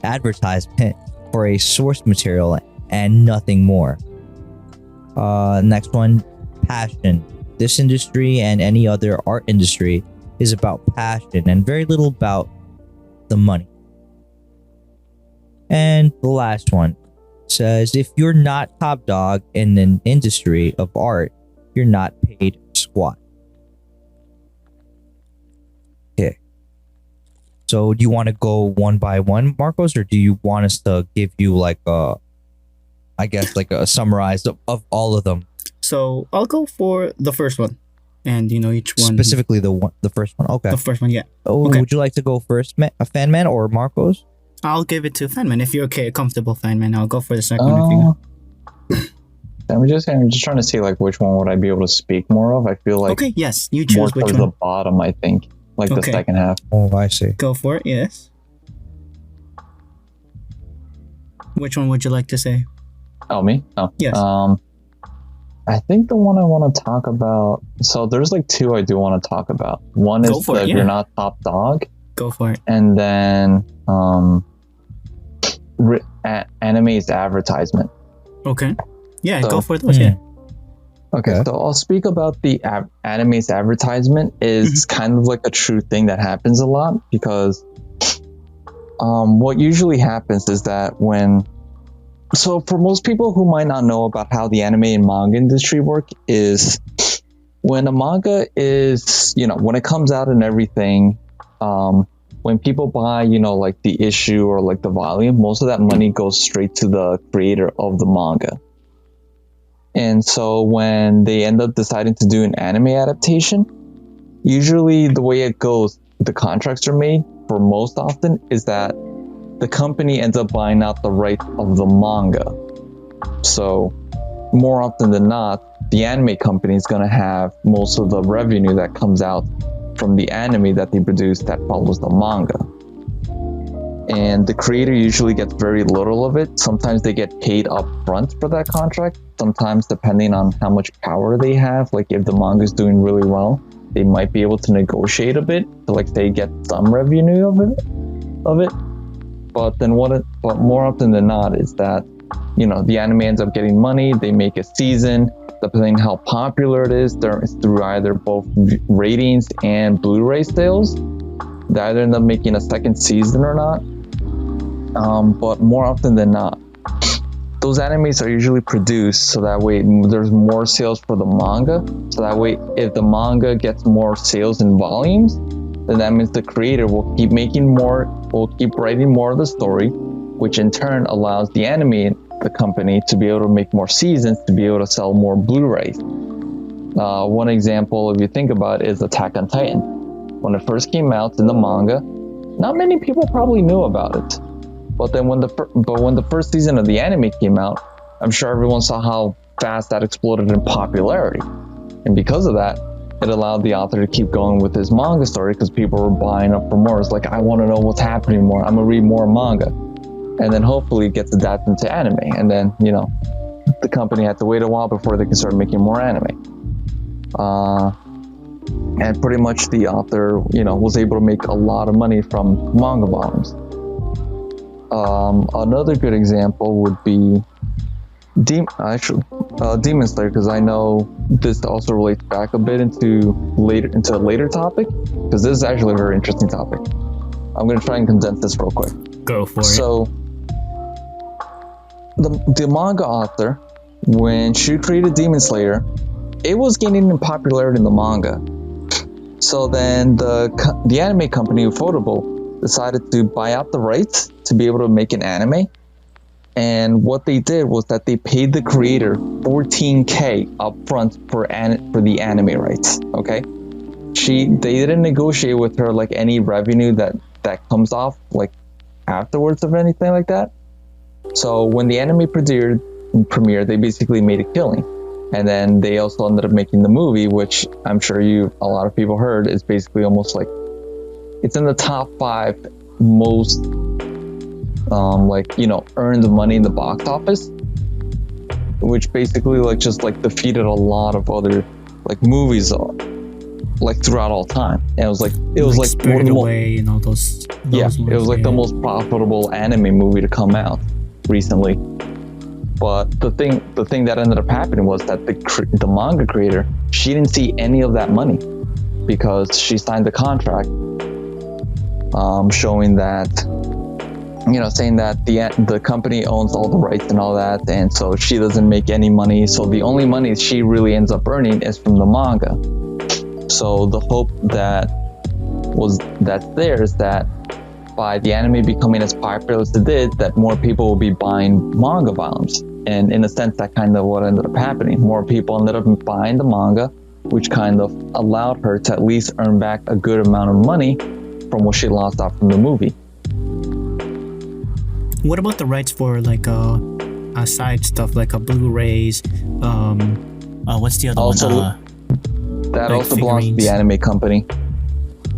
advertisement for a source material and nothing more. Next one, passion. This industry and any other art industry is about passion and very little about the money. And the last one says, if you're not top dog in an industry of art, you're not paid squat. Okay. So do you want to go one by one, Marcos, or do you want us to give you like a summarize of all of them? So I'll go for the first one, and each one specifically the first one. Okay. The first one, yeah. Oh, okay. Would you like to go first, Fan Man or Marcos? I'll give it to Fanman. If you're okay, comfortable, Fanman, I'll go for the second one if you want. I'm just trying to see like which one would I be able to speak more of. I feel like okay, yes, you choose which one. The bottom, I think, like the second half. Oh, I see. Go for it. Yes. Which one would you like to say? Oh, me? Oh, yes. I think the one I want to talk about. So there's like two I do want to talk about. One is that you're not top dog. Go for it. And then anime's advertisement. Okay. Yeah, go for those. Yeah. Okay, so I'll speak about the anime's advertisement is kind of like a true thing that happens a lot, because what usually happens is that so for most people who might not know about how the anime and manga industry work is when a manga is, when it comes out and everything, when people buy, like the issue or like the volume, most of that money goes straight to the creator of the manga. And so when they end up deciding to do an anime adaptation, usually the way it goes, the contracts are made for most often is that the company ends up buying out the rights of the manga. So more often than not, the anime company is going to have most of the revenue that comes out from the anime that they produce that follows the manga. And the creator usually gets very little of it. Sometimes they get paid up front for that contract. Sometimes, depending on how much power they have, like if the manga is doing really well, they might be able to negotiate a bit to, like, say, get some revenue of it. But more often than not is that, the anime ends up getting money. They make a season. Depending on how popular it is, through either both ratings and Blu-ray sales, they either end up making a second season or not. But more often than not, those animes are usually produced so that way there's more sales for the manga. So that way, if the manga gets more sales in volumes, then that means the creator will keep writing more of the story, which in turn allows the company to be able to make more seasons, to be able to sell more Blu-rays. One example, if you think about it, is Attack on Titan. When it first came out in the manga, not many people probably knew about it. But then when the first season of the anime came out, I'm sure everyone saw how fast that exploded in popularity. And because of that, it allowed the author to keep going with his manga story because people were buying up for more. It's like, I want to know what's happening more. I'm going to read more manga. And then hopefully it gets adapted into anime. And then, the company had to wait a while before they could start making more anime. And pretty much the author, was able to make a lot of money from manga volumes. Another good example would be Demon Slayer, because I know this also relates back a bit into a later topic, because this is actually a very interesting topic. I'm going to try and condense this real quick. Go for it. So, the manga author, when she created Demon Slayer, it was gaining in popularity in the manga. So then the anime company, Ufotable, decided to buy out the rights to be able to make an anime. And what they did was that they paid the creator $14,000 up front for the anime rights. Okay, they didn't negotiate with her like any revenue that comes off like afterwards of anything like that. So when the anime premiered, they basically made a killing. And then they also ended up making the movie, which I'm sure a lot of people heard, is basically almost like it's in the top 5 most earned money in the box office, which basically just defeated a lot of other like movies like throughout all time. And it was like Spirited Away and all those movies, it was like the most profitable anime movie to come out recently. But the thing that ended up happening was that the manga creator, she didn't see any of that money because she signed the contract showing that, saying that the company owns all the rights and all that, and so she doesn't make any money. So the only money she really ends up earning is from the manga. So the hope that's there is that by the anime becoming as popular as it did, that more people will be buying manga volumes. And in a sense, that kind of what ended up happening. More people ended up buying the manga, which kind of allowed her to at least earn back a good amount of money from what she lost out from the movie. What about the rights for like side stuff like Blu-rays? What's the other one? That like also belongs to the figurines. anime company.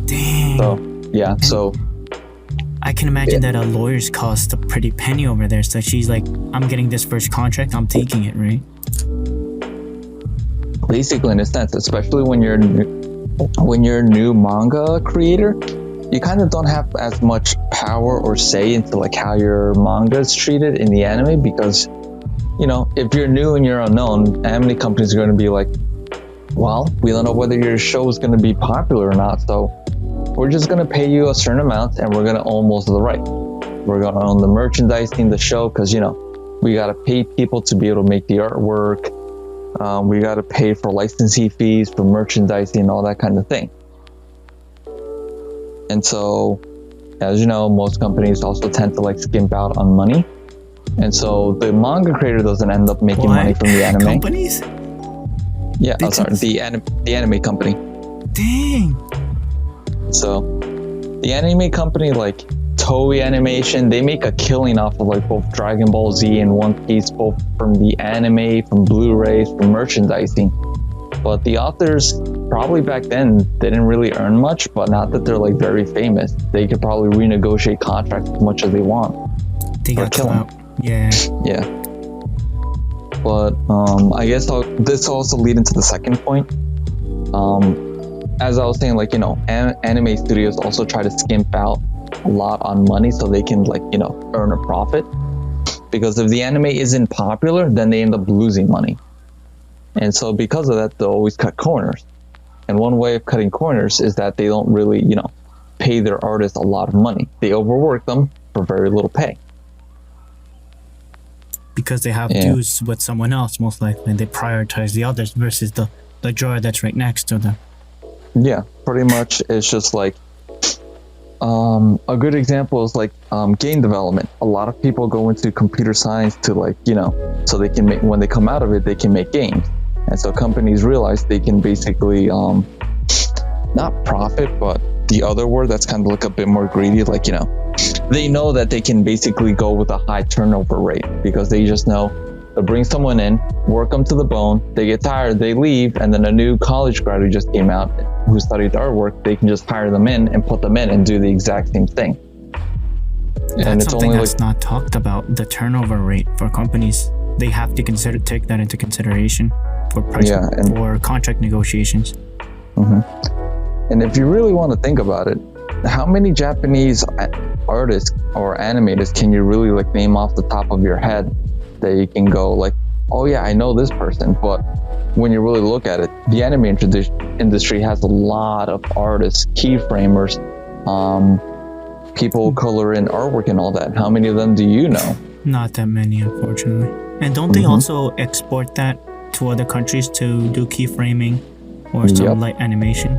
Dang. So yeah, so I can imagine that a lawyer's cost a pretty penny over there. So she's like, I'm getting this first contract, I'm taking it, right? basically, in a sense, especially when you're a new manga creator, you kind of don't have as much power or say into like how your manga is treated in the anime, because if you're new and you're unknown, anime companies are going to be like, well, we don't know whether your show is going to be popular or not, so we're just going to pay you a certain amount and we're going to own most of the right. We're gonna own the merchandising, the show, because we gotta pay people to be able to make the artwork. We gotta pay for licensing fees for merchandising, all that kind of thing. And so, as you know, most companies also tend to like skimp out on money. And so the manga creator doesn't end up making money from the anime. Companies? Yeah, the anime company. Dang. So the anime company like Toei Animation, they make a killing off of like both Dragon Ball Z and One Piece, both from the anime, from Blu-rays, from merchandising. But the authors probably back then didn't really earn much, but not that they're like very famous. They could probably renegotiate contracts as much as they want. They got clout. Yeah. Yeah. But I guess this also lead into the second point. As I was saying, like, anime studios also try to skimp out a lot on money so they can like, earn a profit. Because if the anime isn't popular, then they end up losing money. And so because of that, they'll always cut corners. And one way of cutting corners is that they don't really, pay their artists a lot of money. They overwork them for very little pay. Because they have dues with someone else, most likely. They prioritize the others versus the drawer that's right next to them. Yeah, pretty much. It's just like, a good example is like game development. A lot of people go into computer science to like, so they can make, when they come out of it, they can make games. And so companies realize they can basically, not profit, but the other word that's kind of like a bit more greedy, like, they know that they can basically go with a high turnover rate because they just know they'll bring someone in, work them to the bone, they get tired, they leave, and then a new college grad who just came out who studied artwork, they can just hire them in and put them in and do the exact same thing. That's and it's something only that's not talked about, the turnover rate for companies. They have to take that into consideration for price for contract negotiations. And if you really want to think about it, how many Japanese artists or animators can you really like name off the top of your head that you can go like, oh yeah, I know this person? But when you really look at it, the anime industry has a lot of artists, keyframers, people color in artwork and all that. How many of them do you know? Not that many, unfortunately. And don't they also export that to other countries to do keyframing or some light animation?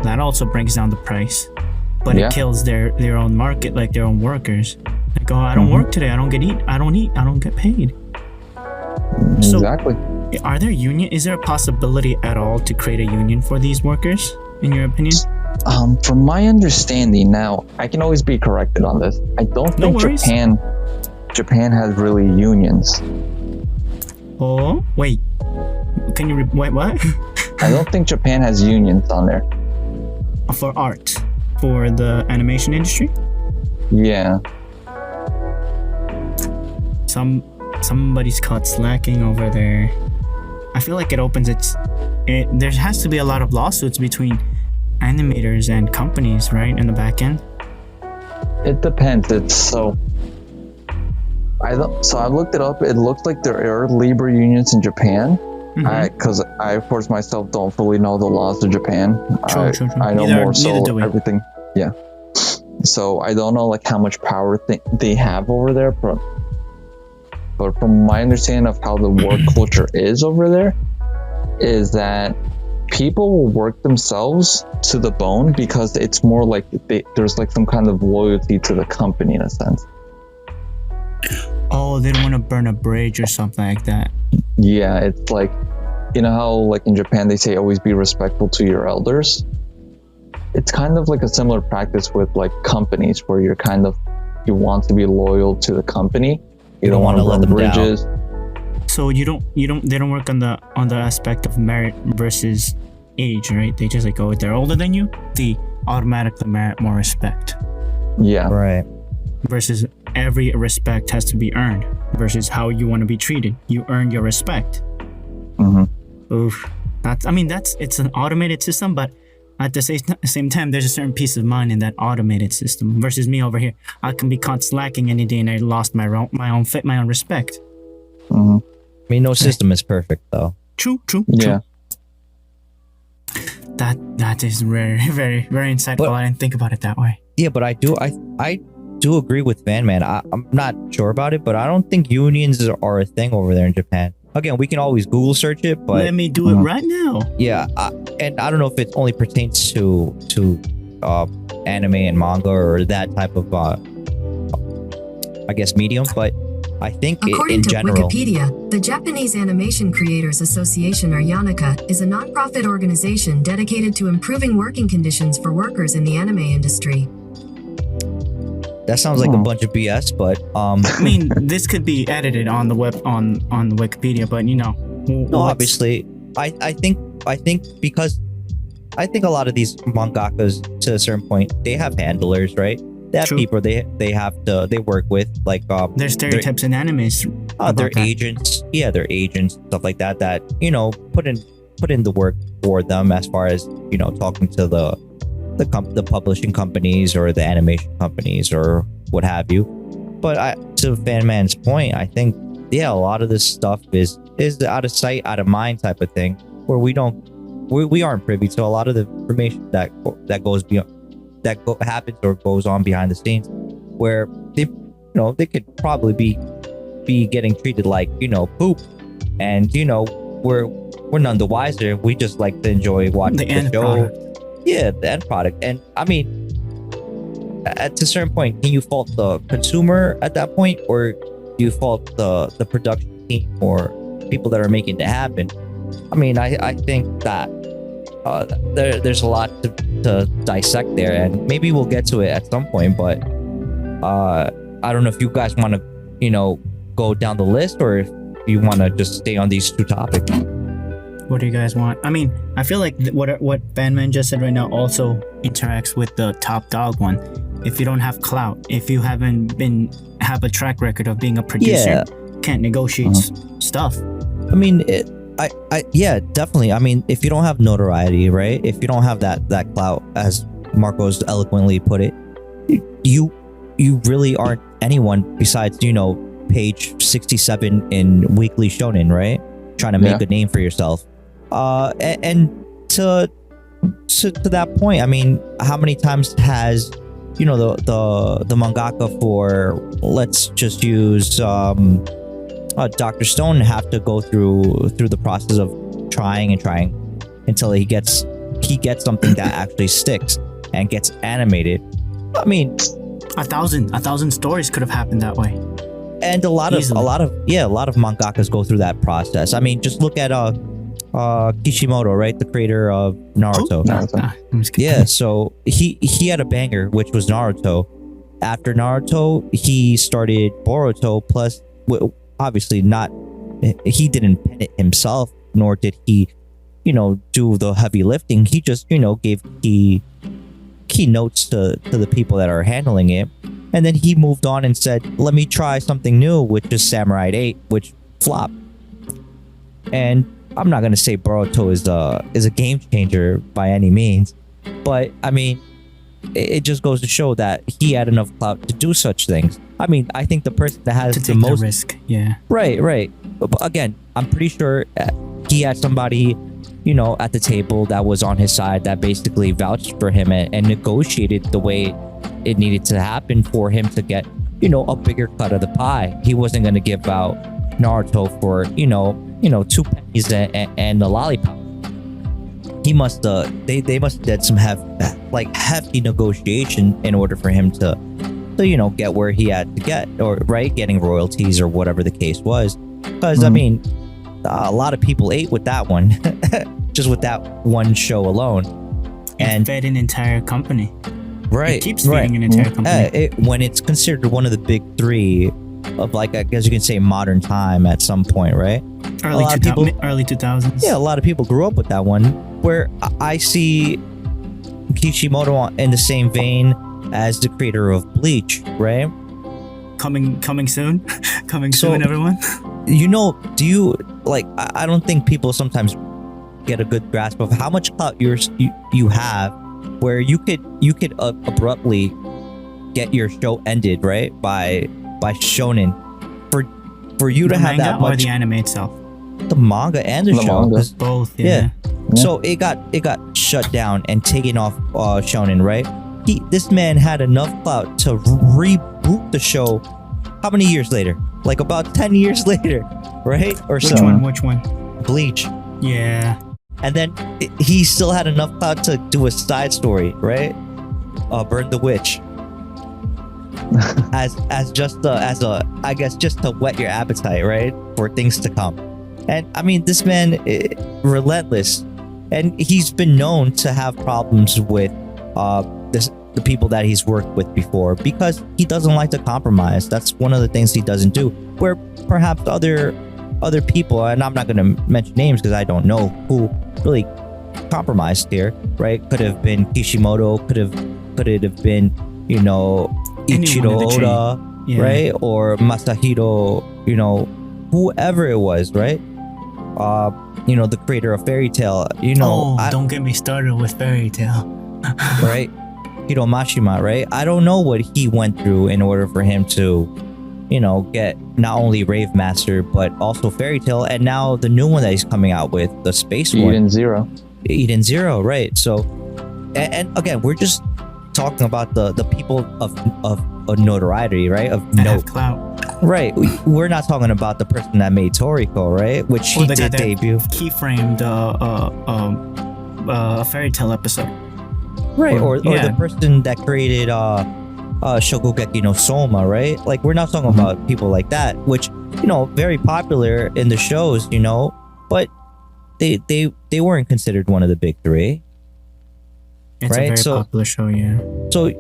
That also brings down the price, but it kills their own market, like their own workers. Like, oh, I don't work today. I don't get paid. Exactly. So, are there is there a possibility at all to create a union for these workers, in your opinion? From my understanding, now I can always be corrected on this. I don't think Japan has really unions. Oh, wait. Can you wait? What? I don't think Japan has unions on there. For art, for the animation industry. Yeah. Somebody's caught slacking over there. I feel like it opens there has to be a lot of lawsuits between animators and companies, right, in the back end. It depends. I looked it up. It looks like there are labor unions in Japan. Because I, of course, myself don't fully know the laws of Japan. True. I know more so everything. Yeah. So I don't know like how much power they have over there, but from my understanding of how the work culture is over there, is that people will work themselves to the bone because it's more like there's like some kind of loyalty to the company in a sense. Oh, they don't want to burn a bridge or something like that. Yeah, it's like, how like in Japan they say always be respectful to your elders. It's kind of like a similar practice with like companies where you want to be loyal to the company. You don't want to burn bridges. So they don't work on the aspect of merit versus age, right? They just like, oh, if they're older than you, they automatically merit more respect. Yeah. Right. Versus every respect has to be earned versus how you want to be treated. You earn your respect. Oof. It's an automated system, but at the same time, there's a certain peace of mind in that automated system versus me over here. I can be caught slacking any day and I lost my own respect. I mean, no system is perfect though. True. Yeah. That is very, very, very insightful. I didn't think about it that way. Yeah, but I do agree with Fan Man. I'm not sure about it, but I don't think unions are a thing over there in Japan. Again, we can always Google search it, but Let me do it right now. yeah, and I don't know if it only pertains to anime and manga or that type of I guess medium, but I think According in to general. Wikipedia, the Japanese Animation Creators Association, or YANACA, is a non-profit organization dedicated to improving working conditions for workers in the anime industry. That sounds like a bunch of BS, but I mean, this could be edited on the web on the Wikipedia, but you know, no, obviously, I think because I think a lot of these mangakas to a certain point they have handlers, right? They have True. people they work with, like there's stereotypes in animes. their about that. agents, their agents, stuff like that put in the work for them as far as talking to the publishing companies or the animation companies or what have you. But to Fan Man's point, I think a lot of this stuff is out of sight, out of mind type of thing, where we aren't privy to a lot of the information that goes beyond happens or goes on behind the scenes, where they could probably be getting treated like poop, and we're none the wiser. We just like to enjoy watching The end show. product. Yeah, the end product. And I mean, at a certain point, can you fault the consumer at that point, or do you fault the production team or people that are making it happen? I mean, I think that there's a lot to dissect there, and maybe we'll get to it at some point. But I don't know if you guys want to go down the list, or if you want to just stay on these two topics. What do you guys want? I mean, I feel like what Fan Man just said right now also interacts with the top dog one. If you don't have clout, if you haven't have a track record of being a producer, can't negotiate stuff. I mean, yeah, definitely. I mean, if you don't have notoriety, right? If you don't have that clout, as Marcos eloquently put it, you really aren't anyone besides page 67 in Weekly Shonen, right? Trying to make a name for yourself. And to that point, I mean, how many times has the mangaka for, let's just use Dr. Stone, have to go through the process of trying until he gets something that actually sticks and gets animated. I mean, a thousand stories could have happened that way. And a lot of mangakas go through that process. I mean, just look at Kishimoto, right? The creator of Naruto. I'm just kidding. Yeah, so he had a banger, which was Naruto. After Naruto, he started Boruto. Plus, obviously, he didn't pen it himself, nor did he, do the heavy lifting. He just, gave key notes to the people that are handling it. And then he moved on and said, let me try something new, which is Samurai 8, which flopped. And I'm not going to say Boruto is a game changer by any means, but I mean, it just goes to show that he had enough clout to do such things. I mean, I think the person that has To the take most the risk, yeah. Right. But again, I'm pretty sure he had somebody, at the table that was on his side that basically vouched for him and negotiated the way it needed to happen for him to get, a bigger cut of the pie. He wasn't going to give out Naruto for, 2 pennies and the lollipop. He must they must have did some hefty negotiation in order for him to get where he had to get, or right, getting royalties or whatever the case was. Because I mean, a lot of people ate with that one, just with that one show alone, and fed an entire company. Right, it keeps feeding an entire company. When it's considered one of the big three of, like, I guess you can say, modern time at some point, right? Early 2000s. Yeah, a lot of people grew up with that one. Where I see Kishimoto in the same vein as the creator of Bleach, right? Coming soon, soon, everyone. Do you like? I don't think people sometimes get a good grasp of how much clout you have, where you could abruptly get your show ended, right, by shonen, for you to have that much. Or the anime itself. The manga and the show. Manga. Both. Yeah. So it got shut down and taken off shonen, right? this man had enough clout to reboot the show. How many years later? Like about 10 years later, right? Or so. Which one? Bleach. Yeah. And then he still had enough clout to do a side story, right? Burn the Witch. as just I guess just to whet your appetite, right, for things to come. And I mean, this man relentless, and he's been known to have problems with the people that he's worked with before because he doesn't like to compromise. That's one of the things he doesn't do. Where perhaps other people, and I'm not going to mention names because I don't know who really compromised here, right? Could have been Kishimoto, could it have been, you know, Ichiro Oda, yeah, right? Or Masahiro, you know, whoever it was, right? You know, the creator of Fairy Tail, you know. Don't get me started with Fairy Tail. Right? Hiro Mashima, right? I don't know what he went through in order for him to, you know, get not only Rave Master, but also Fairy Tail, and now the new one that he's coming out with, the space one. Eden Zero, right? So, and again, we're just talking about the people of notoriety, right? Of note. Clout. Right. We're not talking about the person that made Toriko, right? Which he did debut. Keyframed a Fairy Tail episode. Right. Or the person that created Shokugeki no Soma, right? Like, we're not talking about people like that, which, you know, very popular in the shows, you know, but they weren't considered one of the big three. It's right? a very popular show, yeah. So,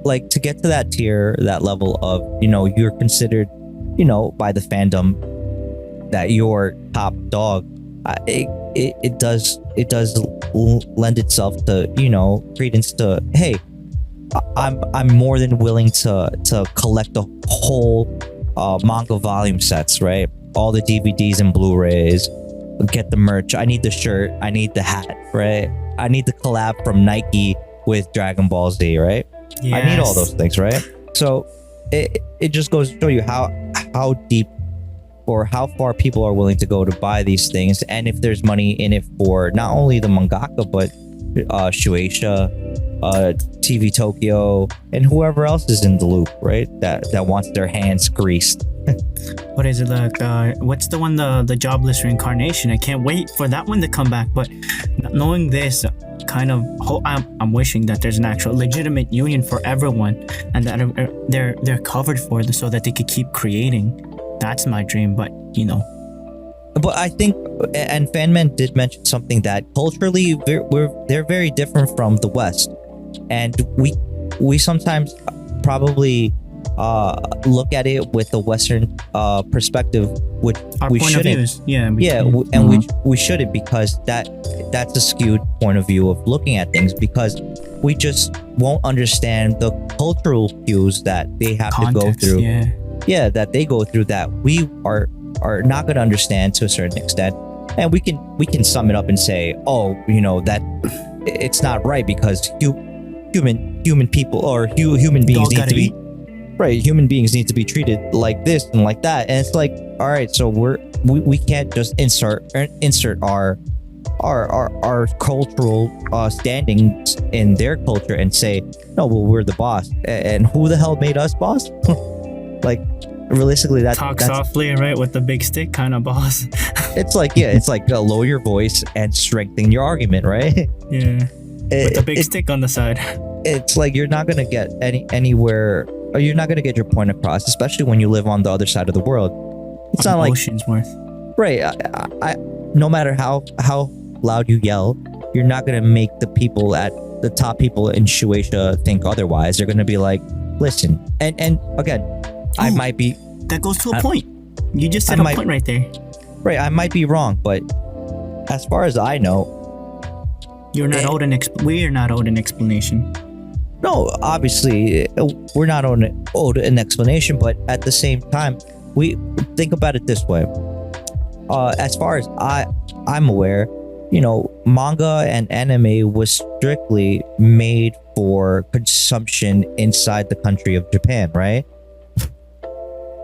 like, to get to that tier, that level of, you know, you're considered, you know, by the fandom that you're top dog, it does lend itself to, you know, credence to, hey, I'm more than willing to collect the whole manga volume sets, right? All the DVDs and Blu-rays, get the merch. I need the shirt. I need the hat, right? I need the collab from Nike with Dragon Ball Z, right? Yes. I need all those things, right? So it just goes to show you how deep or how far people are willing to go to buy these things, and if there's money in it for not only the mangaka but Shueisha, TV Tokyo, and whoever else is in the loop, right? That wants their hands greased. What is it like? What's the one, the Jobless Reincarnation? I can't wait for that one to come back. But knowing this, kind of, I'm wishing that there's an actual legitimate union for everyone, and that they're covered for this, so that they could keep creating. That's my dream. But you know. But I think, and Fanman did mention something that culturally they're very different from the West, and we sometimes probably look at it with a Western perspective, which our we point shouldn't. Of views. We shouldn't, because that's a skewed point of view of looking at things, because we just won't understand the cultural cues that they have to go through. That they go through, that we are not going to understand to a certain extent, and we can sum it up and say, oh, you know, that it's not right because human people or human beings need to be right. Human beings need to be treated like this and like that, and it's like, all right, so we can't just insert our cultural standings in their culture and say, no, well, we're the boss, and who the hell made us boss? Like, realistically, that's softly, right, with the big stick kind of boss. It's like lower your voice and strengthen your argument, right? Yeah, with the big stick on the side. It's like you're not gonna get anywhere, or you're not gonna get your point across, especially when you live on the other side of the world. It's not like ocean's worth, right? I no matter how loud you yell, you're not gonna make the people at the top people in Shueisha think otherwise. They're gonna be like, listen, and again. I might be. That goes to a point. You just said a point right there. Right, I might be wrong, but as far as I know, we're not owed an explanation. No, obviously, we're not owed an explanation, but at the same time, we think about it this way. As far as I'm aware, you know, manga and anime was strictly made for consumption inside the country of Japan, right?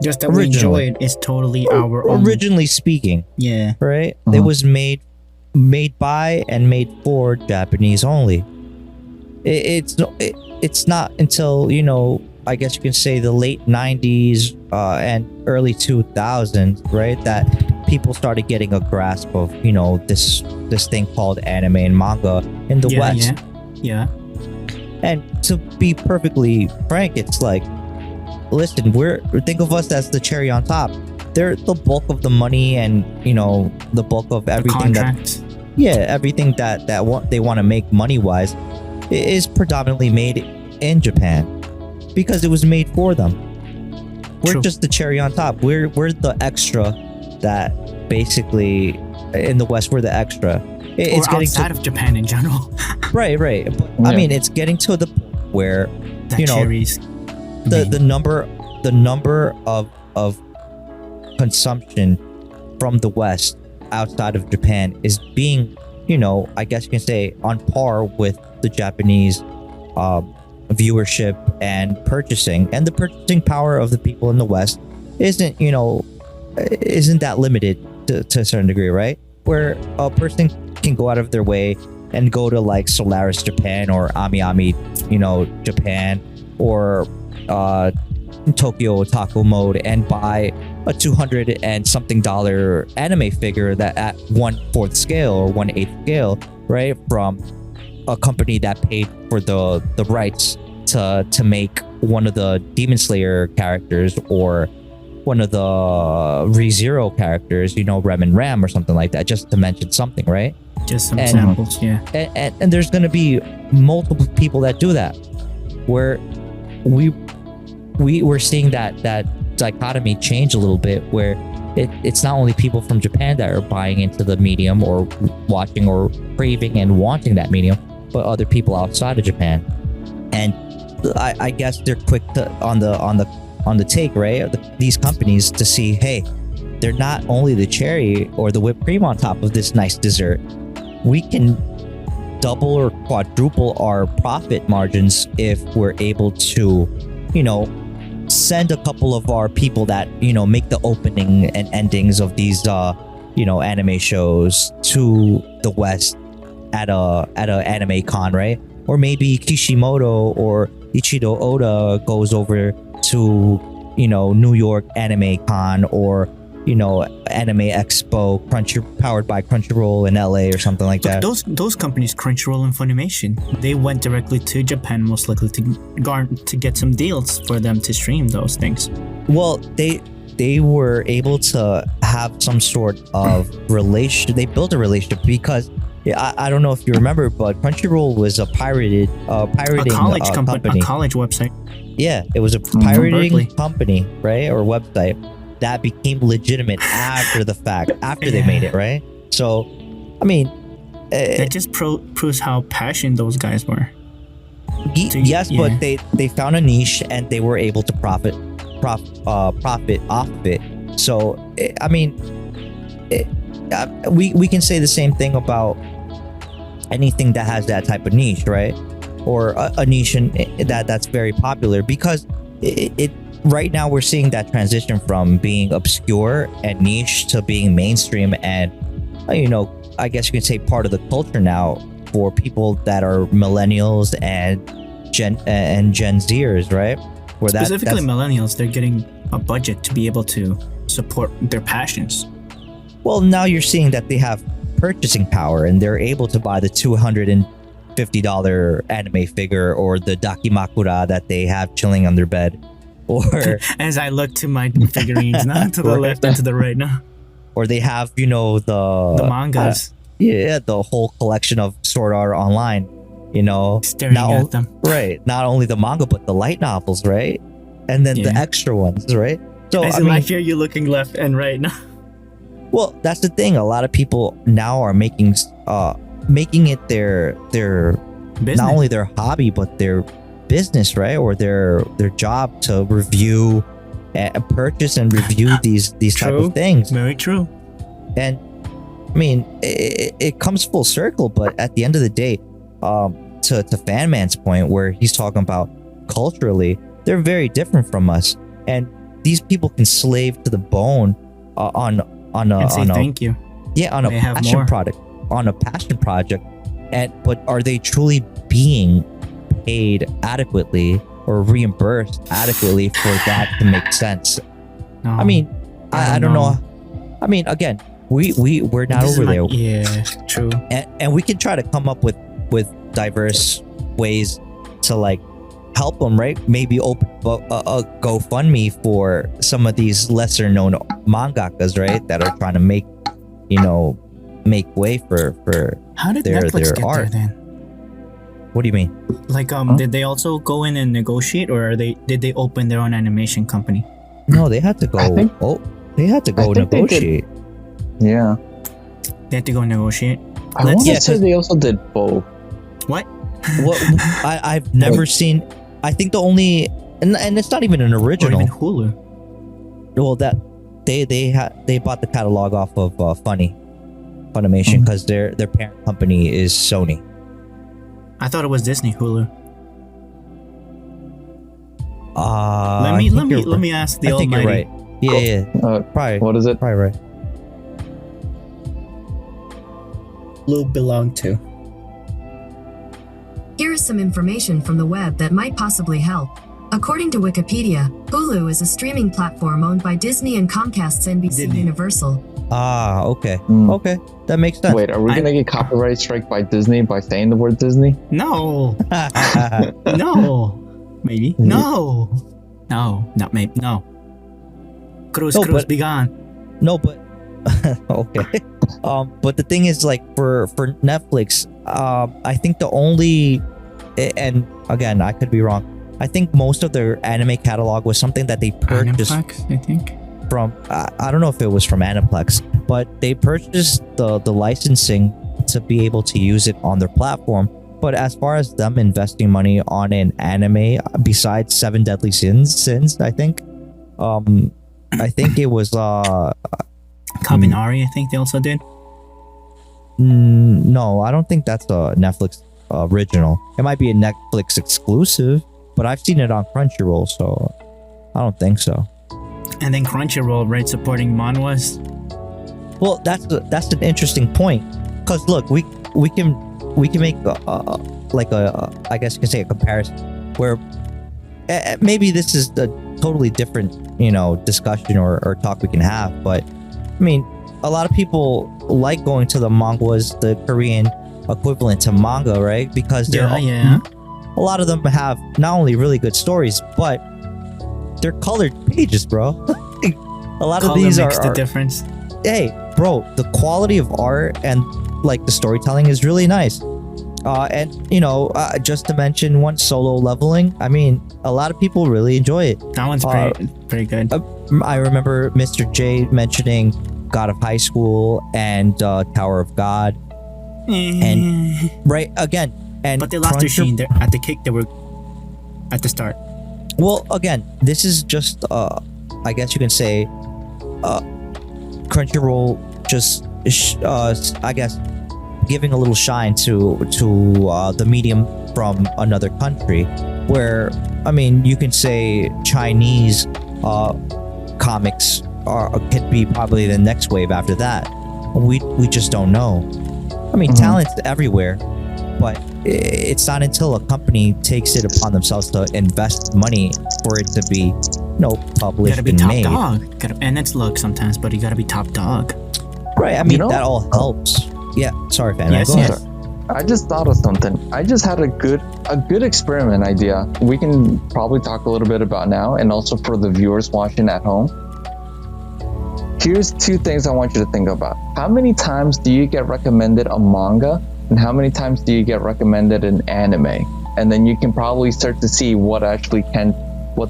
Just that we enjoy it is totally our own. Originally speaking. Yeah. Right? It was made by and made for Japanese only. It's not until, I guess you can say the late 90s and early 2000s, right, that people started getting a grasp of, this thing called anime and manga in the West. Yeah. And to be perfectly frank, it's like, listen, think of us as the cherry on top. They're the bulk of the money and, the bulk of everything everything that they want to make money wise is predominantly made in Japan because it was made for them. We're True. just the cherry on top. We're the extra that basically in the West we're the extra. It's or getting outside of Japan in general. right. But, Yeah. I mean, it's getting to the point where Cherries. the number of consumption from the West outside of Japan is being, I guess you can say on par with the Japanese viewership and purchasing, and the purchasing power of the people in the West isn't that limited to a certain degree, right? Where a person can go out of their way and go to like Solaris Japan or Ami, Japan, or Tokyo Otaku Mode and buy a $200 and something anime figure that at 1/4 scale or 1/8 scale, right, from a company that paid for the rights to make one of the Demon Slayer characters or one of the ReZero characters, Rem and Ram or something like that, just to mention something, right? Just some examples, yeah. And there's going to be multiple people that do that, where we're seeing that dichotomy change a little bit, where it's not only people from Japan that are buying into the medium or watching or craving and wanting that medium, but other people outside of Japan. And I guess they're quick to on the take, right? These companies to see, hey, they're not only the cherry or the whipped cream on top of this nice dessert. We can double or quadruple our profit margins if we're able to, send a couple of our people that, make the opening and endings of these, anime shows to the West at a anime con, right? Or maybe Kishimoto or Ichido Oda goes over to, New York Anime Con or, Anime Expo, powered by Crunchyroll in LA or something like that. Those companies, Crunchyroll and Funimation, they went directly to Japan, most likely to get some deals for them to stream those things. Well, they were able to have some sort of relation. They built a relationship because I don't know if you remember, but Crunchyroll was a pirating company. A college website. Yeah, it was a pirating company, right, or website that became legitimate after the fact, after they made it, right? So, I mean, that just proves how passionate those guys were. Yes, but they found a niche and they were able to profit off of it. So, I mean, we can say the same thing about anything that has that type of niche, right? Or a niche that's very popular, because it right now we're seeing that transition from being obscure and niche to being mainstream and I guess you can say part of the culture now for people that are millennials and Gen Zers, right? Where specifically millennials, they're getting a budget to be able to support their passions. Well, now you're seeing that they have purchasing power and they're able to buy the $250 anime figure or the Dakimakura that they have chilling on their bed. Or as I look to my figurines now, to the left and to the right now. Or they have, the mangas. The whole collection of Sword Art Online, staring at them. Right. Not only the manga, but the light novels, right? And then the extra ones, right? So I hear you looking left and right now. Well, that's the thing. A lot of people now are making it their business. Not only their hobby, but their business, right? Or their job to review and purchase and review these type of things. Very true. And I mean, it comes full circle, but at the end of the day, to Fan Man's point, where he's talking about culturally, they're very different from us, and these people can slave to the bone on a thank you. Yeah, on a passion project, but are they truly being paid adequately or reimbursed adequately for that to make sense. No, I mean, I don't know. I mean, again, we're not over there, Yeah, true. and we can try to come up with diverse ways to like help them, right? Maybe open a GoFundMe for some of these lesser known mangakas, right? That are trying to make way for How did their Netflix get art. there then? What do you mean? Like, did they also go in and negotiate, or did they open their own animation company? No, they had to go. They had to go I think they did. negotiate. Yeah. They had to go negotiate. I want to Yeah, say 'cause- they also did both. What? What I've never seen. I think the only and it's not even an Or original. even Hulu? Well, that they bought the catalog off of Funimation because their parent company is Sony. I thought it was Disney Hulu. I Let think me ask the I think Almighty. you're right. Yeah. Probably. What is it? Probably right. Hulu belonged to. Here is some information from the web that might possibly help. According to Wikipedia, Hulu is a streaming platform owned by Disney and Comcast's NBC Disney. Universal. Okay. Mm. Okay. That makes sense. Wait, are we gonna get copyright strike by Disney by saying the word Disney? No, no, maybe. No, not maybe. No. Cruz, No, Cruz, but- be gone. No, but okay. But the thing is, like for Netflix, I think the only, and again, I could be wrong. I think most of their anime catalog was something that they purchased Aniplex, I think. from. I don't know if it was from Aniplex, but they purchased the licensing to be able to use it on their platform. But as far as them investing money on an anime, besides Seven Deadly Sins, I think, I think it was Kaminari, I think they also did. no, I don't think that's a Netflix original. It might be a Netflix exclusive, but I've seen it on Crunchyroll, so I don't think so. And then Crunchyroll, right, supporting manhwas. Well, that's an interesting point, because look, we can make like a I guess you can say a comparison where maybe this is a totally different discussion or talk we can have, but I mean, a lot of people like going to the manhwas, the Korean equivalent to manga, right? Because Yeah. a lot of them have not only really good stories, but they're colored pages, bro. A lot Color of these makes the are difference. hey, bro, the quality of art and like the storytelling is really nice. And just to mention one, Solo Leveling. I mean, a lot of people really enjoy it. That one's pretty good. I remember Mr. J mentioning God of High School and Tower of God. And right again, and But they lost their sheen there at the kick. They were at the start. Well, again, this is just I guess you can say Crunchyroll just I guess giving a little shine to the medium from another country, where I mean you can say Chinese comics could be probably the next wave after that. We just don't know. I mean, talent's everywhere, but it's not until a company takes it upon themselves to invest money for it to be You published gotta be and top made. dog. And it's luck sometimes, but you gotta be top dog. Right, I mean that all helps. Yeah, sorry, fan. Yes, Go ahead. yes. I just thought of something. I just had a good experiment idea. We can probably talk a little bit about now, and also for the viewers watching at home. Here's two things I want you to think about. How many times do you get recommended a manga, and how many times do you get recommended an anime? And then you can probably start to see what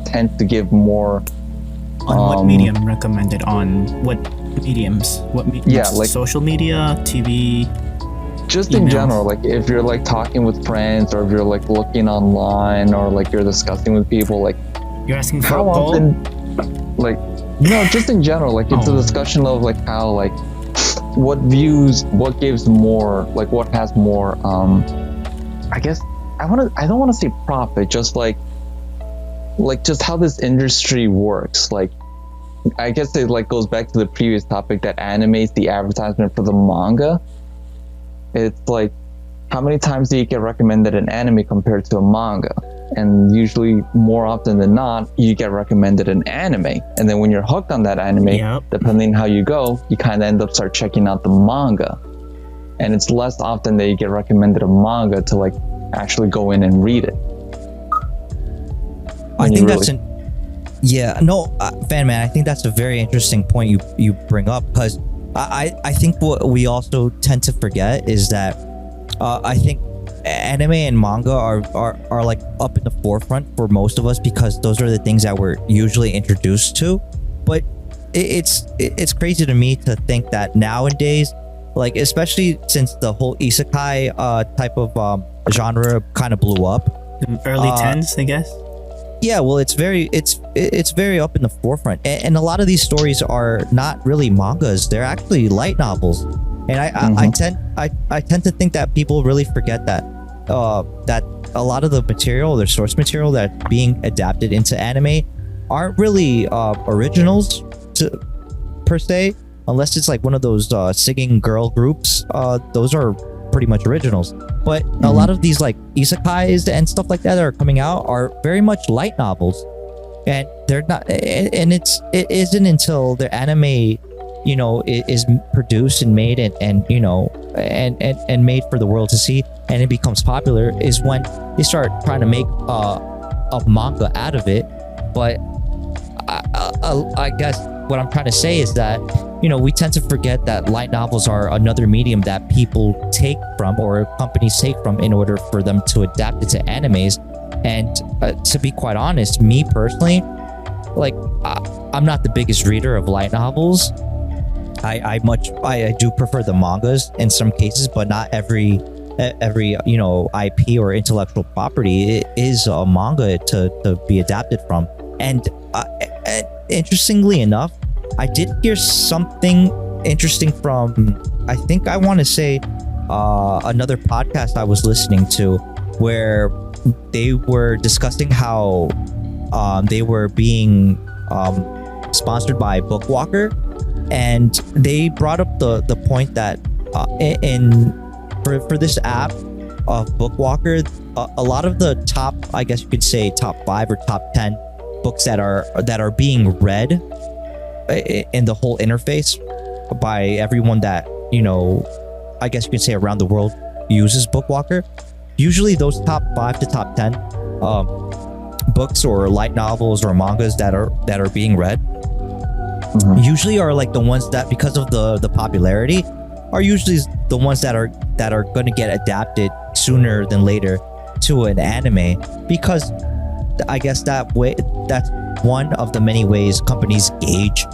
tends to give more. On what medium recommended? On what mediums? Yeah, like social media, TV. just in emails. general, like if you're like talking with friends, or if you're like looking online, or like you're discussing with people, like You're asking for a how poll? often, like just in general, like it's a Oh. discussion of like how like what gives more, like what has more I guess I don't want to say profit, just like just how this industry works. Like I guess it like goes back to the previous topic that animates the advertisement for the manga. It's like how many times do you get recommended an anime compared to a manga? And usually, more often than not, you get recommended an anime. And then when you're hooked on that anime, Yep. depending how you go, you kind of end up start checking out the manga. And it's less often that you get recommended a manga to like actually go in and read it. I When you think that's really- Fan Man, I think that's a very interesting point you bring up, because I think what we also tend to forget is that I think anime and manga are like up in the forefront for most of us, because those are the things that we're usually introduced to. But it's crazy to me to think that nowadays, like especially since the whole isekai type of genre kind of blew up. The early 10s, I guess. Yeah, well, it's very up in the forefront, and a lot of these stories are not really mangas; they're actually light novels. And I tend to think that people really forget that that a lot of the material, their source material that's being adapted into anime, aren't really originals per se, unless it's like one of those singing girl groups. Those are pretty much originals. But a lot of these like isekais and stuff like that are coming out are very much light novels, and they're not. And it isn't until the anime, you know, is produced and made and you know and made for the world to see, and it becomes popular, is when they start trying to make a manga out of it. But I guess what I'm trying to say is that, you know, we tend to forget that light novels are another medium that people take from, or companies take from, in order for them to adapt it to animes. And to be quite honest, me personally, like I'm not the biggest reader of light novels. I do prefer the mangas in some cases, but not every you know IP or intellectual property is a manga to be adapted from. And interestingly enough, I did hear something interesting from, I think I want to say another podcast I was listening to, where they were discussing how they were being sponsored by Bookwalker, and they brought up the point that for this app of Bookwalker, a lot of the top, I guess you could say top 5 or top 10 books that are being read in the whole interface by everyone that, you know, I guess you could say around the world uses Bookwalker. Usually those top 5 to top 10 books or light novels or mangas that are being read usually are like the ones that, because of the popularity, are usually the ones that are going to get adapted sooner than later to an anime, because I guess that's one of the many ways companies gauge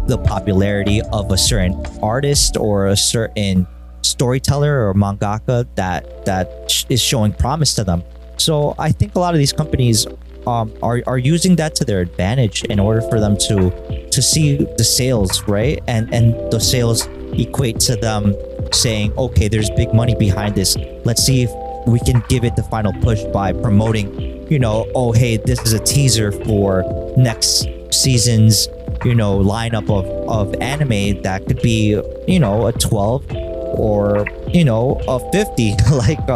the popularity of a certain artist or a certain storyteller or mangaka that is showing promise to them. So I think a lot of these companies are using that to their advantage in order for them to see the sales, right? And the sales equate to them saying, okay, there's big money behind this. Let's see if we can give it the final push by promoting, you know, oh, hey, this is a teaser for next season's, you know, lineup of anime that could be, you know, a 12 or, you know, a 50 like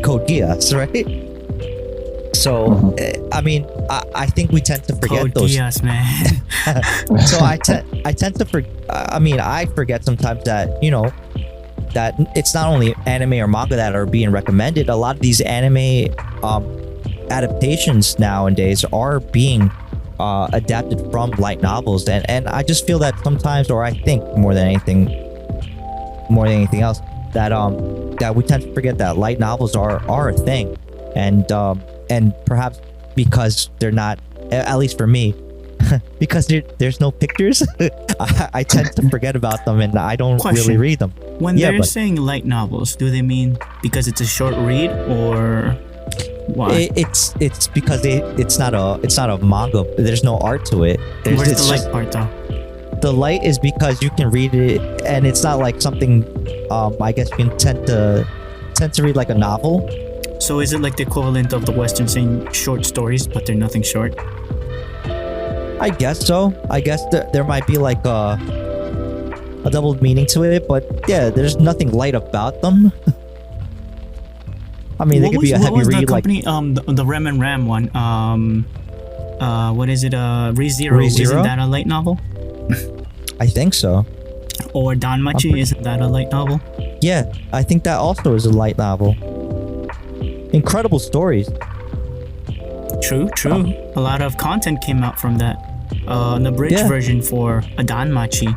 Code Geass, right? So I mean, I think we tend to forget Code those. Geass, man. So I tend to I forget sometimes that, you know, that it's not only anime or manga that are being recommended. A lot of these anime adaptations nowadays are being adapted from light novels, and I just feel that sometimes, or I think more than anything else, that we tend to forget that light novels are a thing, and perhaps because they're not, at least for me, because there's no pictures, I tend to forget about them, and I don't really read them. When they're saying light novels, do they mean because it's a short read, or why? It's because it's not a manga. There's no art to it. Where's the light part though? The light is because you can read it, and it's not like something. I guess you can tend to read like a novel. So is it like the equivalent of the Western saying short stories, but they're nothing short? I guess so. I guess there might be like a double meaning to it, but yeah, there's nothing light about them. I mean, they could be a what heavy was the read like company? The Rem and Ram one. What is it? ReZero. ReZero? Isn't that a light novel? I think so. Or Danmachi, isn't that a light novel? Yeah, I think that also is a light novel. Incredible stories. True. A lot of content came out from that. The bridge version for a Danmachi.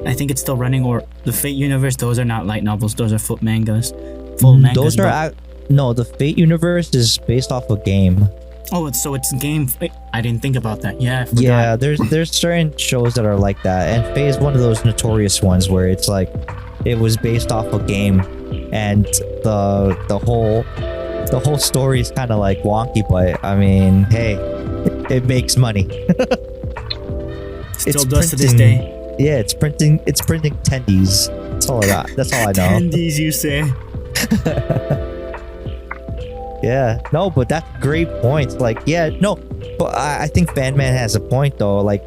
I think it's still running, or the Fate Universe. Those are not light novels. Those are full mangas. Those are no. The Fate Universe is based off a game. Oh, it's game. I didn't think about that. Yeah, I forgot. Yeah, there's certain shows that are like that, and Fate is one of those notorious ones where it's like it was based off a game, and the whole story is kind of like wonky. But I mean, hey, it makes money. Still does to this day. Yeah, it's printing tendies. That's all I got. That's all I know. Tendies, you say? Yeah, no, but that's great points. Like, yeah, no, but I think Fanman has a point though. Like,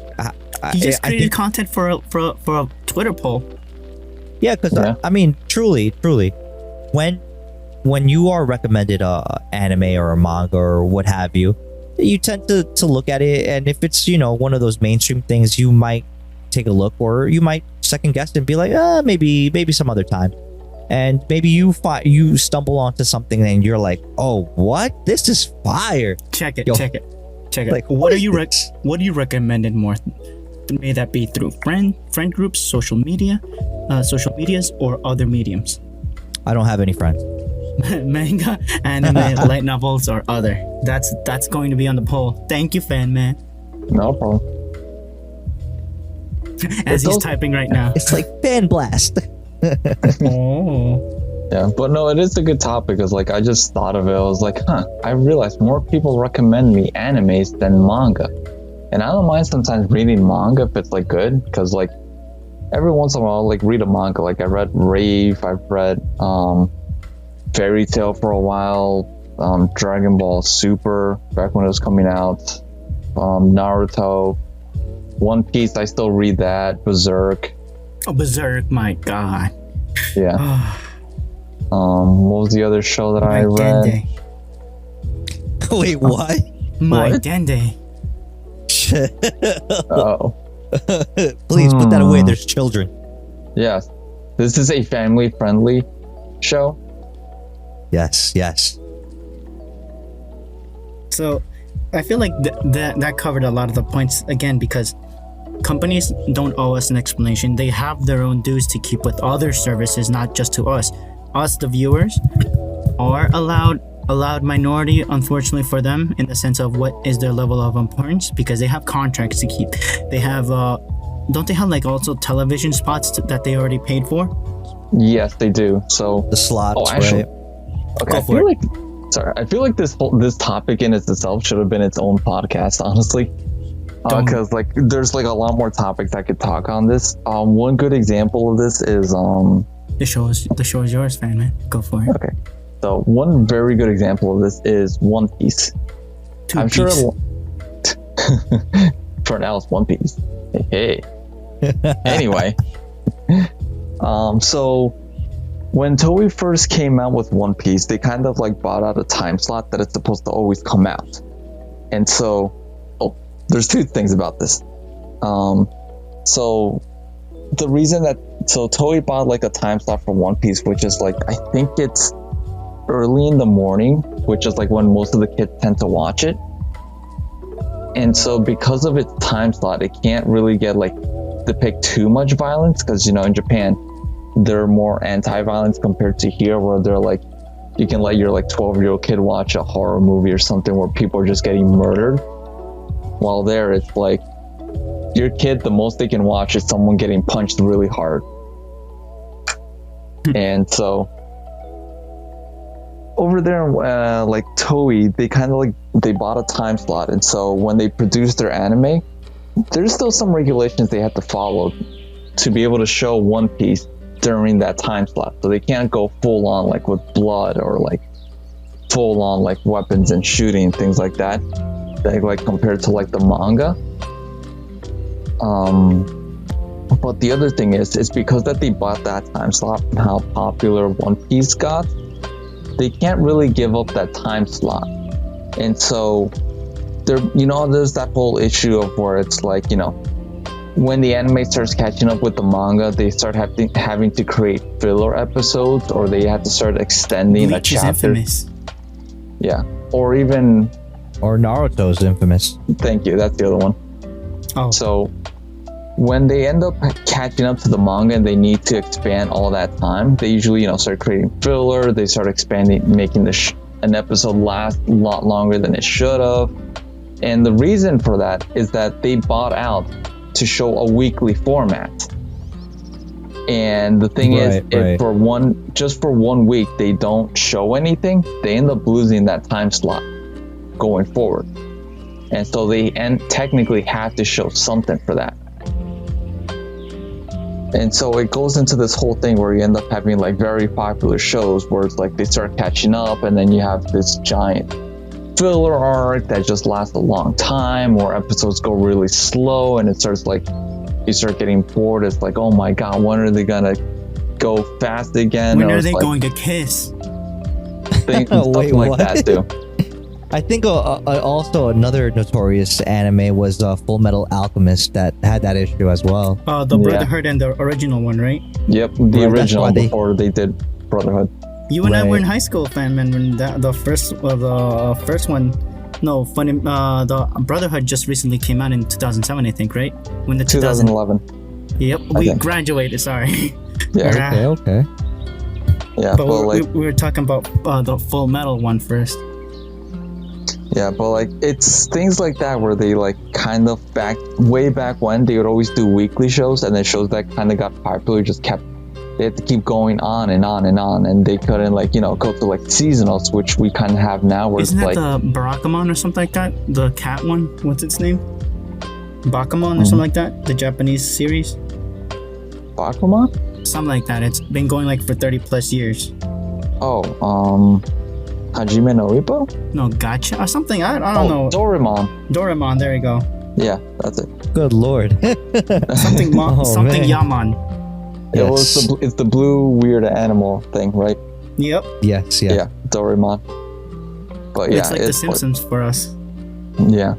He just I created think, content for a Twitter poll. yeah, because I mean, truly, when you are recommended a anime or a manga or what have you, you tend to look at it, and if it's one of those mainstream things, you might take a look, or you might second guess and be like, maybe some other time. And maybe you stumble onto something and you're like, oh, what? This is fire. Check it. Like, What do you recommend it more? May that be through friend groups, social medias, or other mediums. I don't have any friends. Manga, anime, light novels, or other. That's going to be on the poll. Thank you, fan man. No problem. As he's typing right now. It's like fan blast. Oh. Yeah, but no, it is a good topic because like I just thought of it. I was like, I realized more people recommend me animes than manga. And I don't mind sometimes reading manga if it's like good, because like every once in a while I'll like read a manga. Like I read Rave, I've read Fairy Tail for a while, Dragon Ball Super back when it was coming out, Naruto, One Piece, I still read that, Berserk. Oh, Berserk, my god. Yeah. What was the other show that I read? Wait, what? My What? Dende. Oh. Please put that away. There's children. Yes. This is a family-friendly show. Yes. So, I feel like that covered a lot of the points again, because companies don't owe us an explanation. They have their own dues to keep with other services, not just to us. Us, the viewers, are allowed minority, unfortunately for them, in the sense of what is their level of importance, because they have contracts to keep. They have don't they have like also television spots that they already paid for? Yes, they do. So The slots, actually, right? okay. I feel like this topic in itself should have been its own podcast, honestly. Because like there's like a lot more topics I could talk on this. One good example of this is The show is yours, fan man. Go for it. okay. So one very good example of this is One Piece. I'm sure for now it's One Piece. Hey. Anyway, so when Toei first came out with One Piece, they kind of like bought out a time slot that it's supposed to always come out. And so, there's two things about this. So the reason so Toei bought like a time slot for One Piece, which is like, I think it's early in the morning, which is like when most of the kids tend to watch it. And so because of its time slot, it can't really get like depict too much violence, because in Japan they're more anti-violence compared to here, where they're like, you can let your like 12-year-old kid watch a horror movie or something where people are just getting murdered, while there it's like your kid, the most they can watch is someone getting punched really hard. And so over there, like Toei, they kind of like, they bought a time slot, and so when they produce their anime, there's still some regulations they have to follow to be able to show One Piece during that time slot. So they can't go full on like with blood, or like full on like weapons and shooting and things like that, like compared to like the manga. But the other thing is because that they bought that time slot and how popular One Piece got, they can't really give up that time slot. And so there's that whole issue of where it's like, when the anime starts catching up with the manga, they start having to create filler episodes, or they have to start extending Bleach a is chapter. infamous. Yeah, or even Or Naruto's infamous. thank you, that's the other one. Oh, So when they end up catching up to the manga and they need to expand all that time, they usually start creating filler. They start expanding, making an episode last a lot longer than it should have. And the reason for that is that they bought out to show a weekly format. And the thing is, if for one week they don't show anything, they end up losing that time slot going forward. And so they technically have to show something for that. And so it goes into this whole thing where you end up having like very popular shows where it's like they start catching up, and then you have this giant filler arc that just lasts a long time, or episodes go really slow and it starts like you start getting bored. It's like, oh my god, when are they gonna go fast again? when Or are it's they like going to kiss? things and stuff Wait, like what? that too. I think also another notorious anime was Full Metal Alchemist that had that issue as well. The Yeah. Brotherhood and the original one, right? Yep, the Right, that's original why they- before they did Brotherhood. You and I were Right. in high school, fam, and when the first one, no, funny, the Brotherhood just recently came out in 2007, I think, right? When the 2011. Yep, I we think. graduated. Sorry. Yeah, Okay. yeah, But but like we were talking about the Full Metal one first. yeah, but like it's things like that where they like kind of way back when they would always do weekly shows, and then shows that kind of got popular they had to keep going on and on and on, and they couldn't like go to like seasonals, which we kind of have now, where Isn't it's that like the Barakamon or something like that? The cat one? What's its name? Bakamon or something like that? The Japanese series? Bakuman? Something like that. It's been going like for 30 plus years. Oh, Hajime no Ippo? No, Gacha or something. I don't know. Doraemon. Doraemon, there you go. Yeah, that's it. Good lord. Something Oh, something man. Yaman. Yeah, well, Yes. it's the blue weird animal thing, right? Yep. Yes, yeah. Yeah, Doraemon. But yeah, It's like The Simpsons for us. Yeah.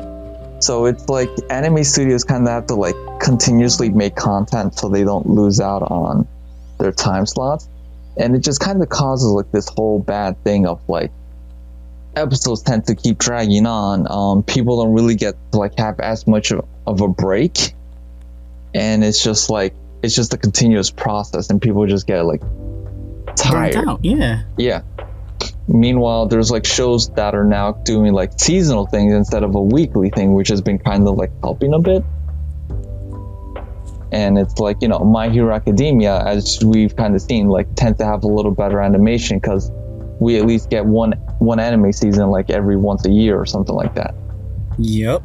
So it's like anime studios kind of have to like continuously make content so they don't lose out on their time slots. And it just kind of causes like this whole bad thing of like episodes tend to keep dragging on. People don't really get to like have as much of a break. And it's just a continuous process, and people just get like tired. Burnt out, yeah. Yeah. Meanwhile, there's like shows that are now doing like seasonal things instead of a weekly thing, which has been kind of like helping a bit. And it's like, My Hero Academia, as we've kind of seen, like tend to have a little better animation because we at least get one anime season like every once a year or something like that. Yep.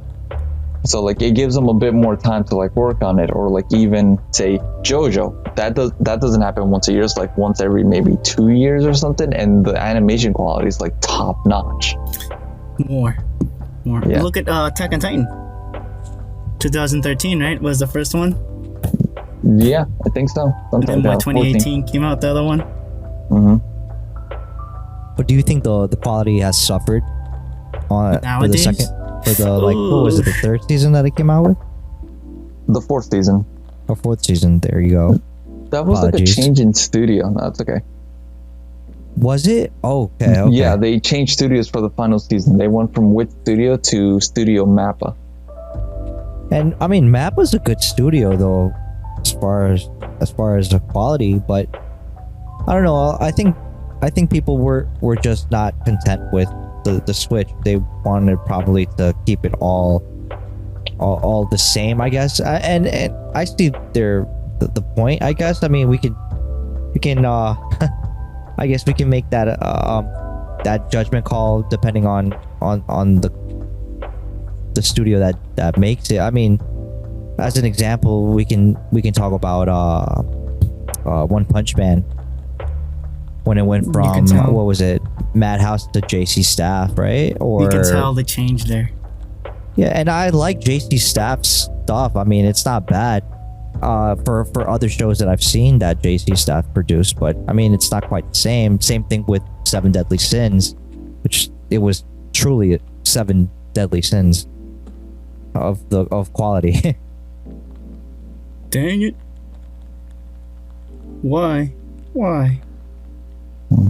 So like it gives them a bit more time to like work on it, or like even say JoJo. That doesn't happen once a year. It's like once every maybe 2 years or something, and the animation quality is like top notch. More. Yeah. Look at Attack on Titan. 2013, right? Was the first one. Yeah, I think so. And Something then like by that. 2018 came out the other one. Mm-hmm. But do you think the quality has suffered for the Nowadays? second, for the like, what was it, the third season that it came out with? The fourth season. Or fourth season, there you go. That was Apologies. like a change in studio. No, that's okay. Was it? Oh, okay. Yeah, they changed studios for the final season. They went from Wit Studio to Studio Mappa. And I mean, Mappa's a good studio though, as far as the quality, but I don't know. I think people were just not content with the Switch. They wanted probably to keep it all the same, I guess. And I see the point. I guess. I mean, we can I guess we can make that that judgment call depending on the studio that makes it. I mean, as an example, we can talk about One Punch Man, when it went You from can tell. what was it, Madhouse to JC Staff, right? Or You can tell the change there. yeah, and I like JC Staff's stuff. I mean, it's not bad. for other shows that I've seen that JC staff produced, but I mean it's not quite the same. Same thing with Seven Deadly Sins, which it was truly 7 deadly sins of quality. Dang it. Why? Why?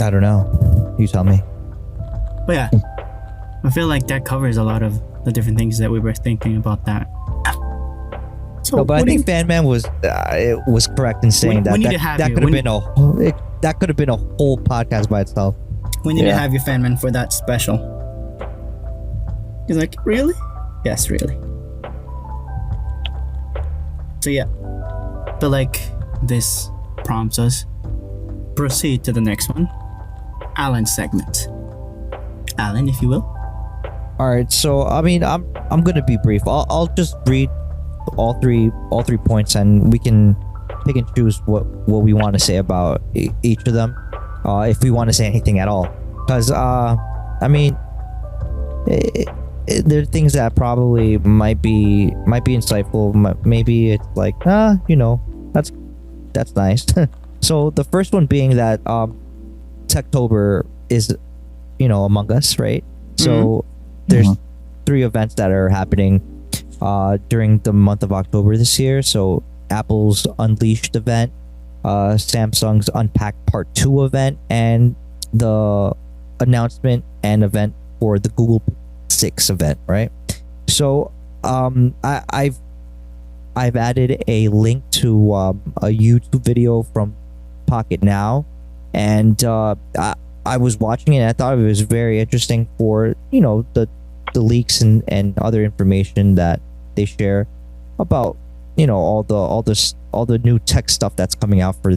I don't know. You tell me. But yeah, I feel like that covers a lot of the different things that we were thinking about that. So, No, but I what do you- think Fan Man was it was correct in saying We need to that have that you. could have We- been that could have been a whole podcast by itself. we need to Yeah. have you, Fanman, for that special. He's like, really? Yes, really. So yeah, but like this prompts us proceed to the next one, Alan's segment. Alan, if you will. All right, so I mean, I'm gonna be brief. I'll just read all three points, and we can pick and choose what we want to say about each of them, if we want to say anything at all. Because I mean, there are things that probably might be insightful. Maybe it's like that's nice. So the first one being that Techtober is among us, right? So there's 3 events that are happening during the month of October this year. So Apple's Unleashed event, Samsung's Unpack Part 2 event, and the announcement and event for the Google 6 event, right? So I've added a link to a YouTube video from Pocket Now, and I was watching it and I thought it was very interesting for the leaks and other information that they share about all the new tech stuff that's coming out for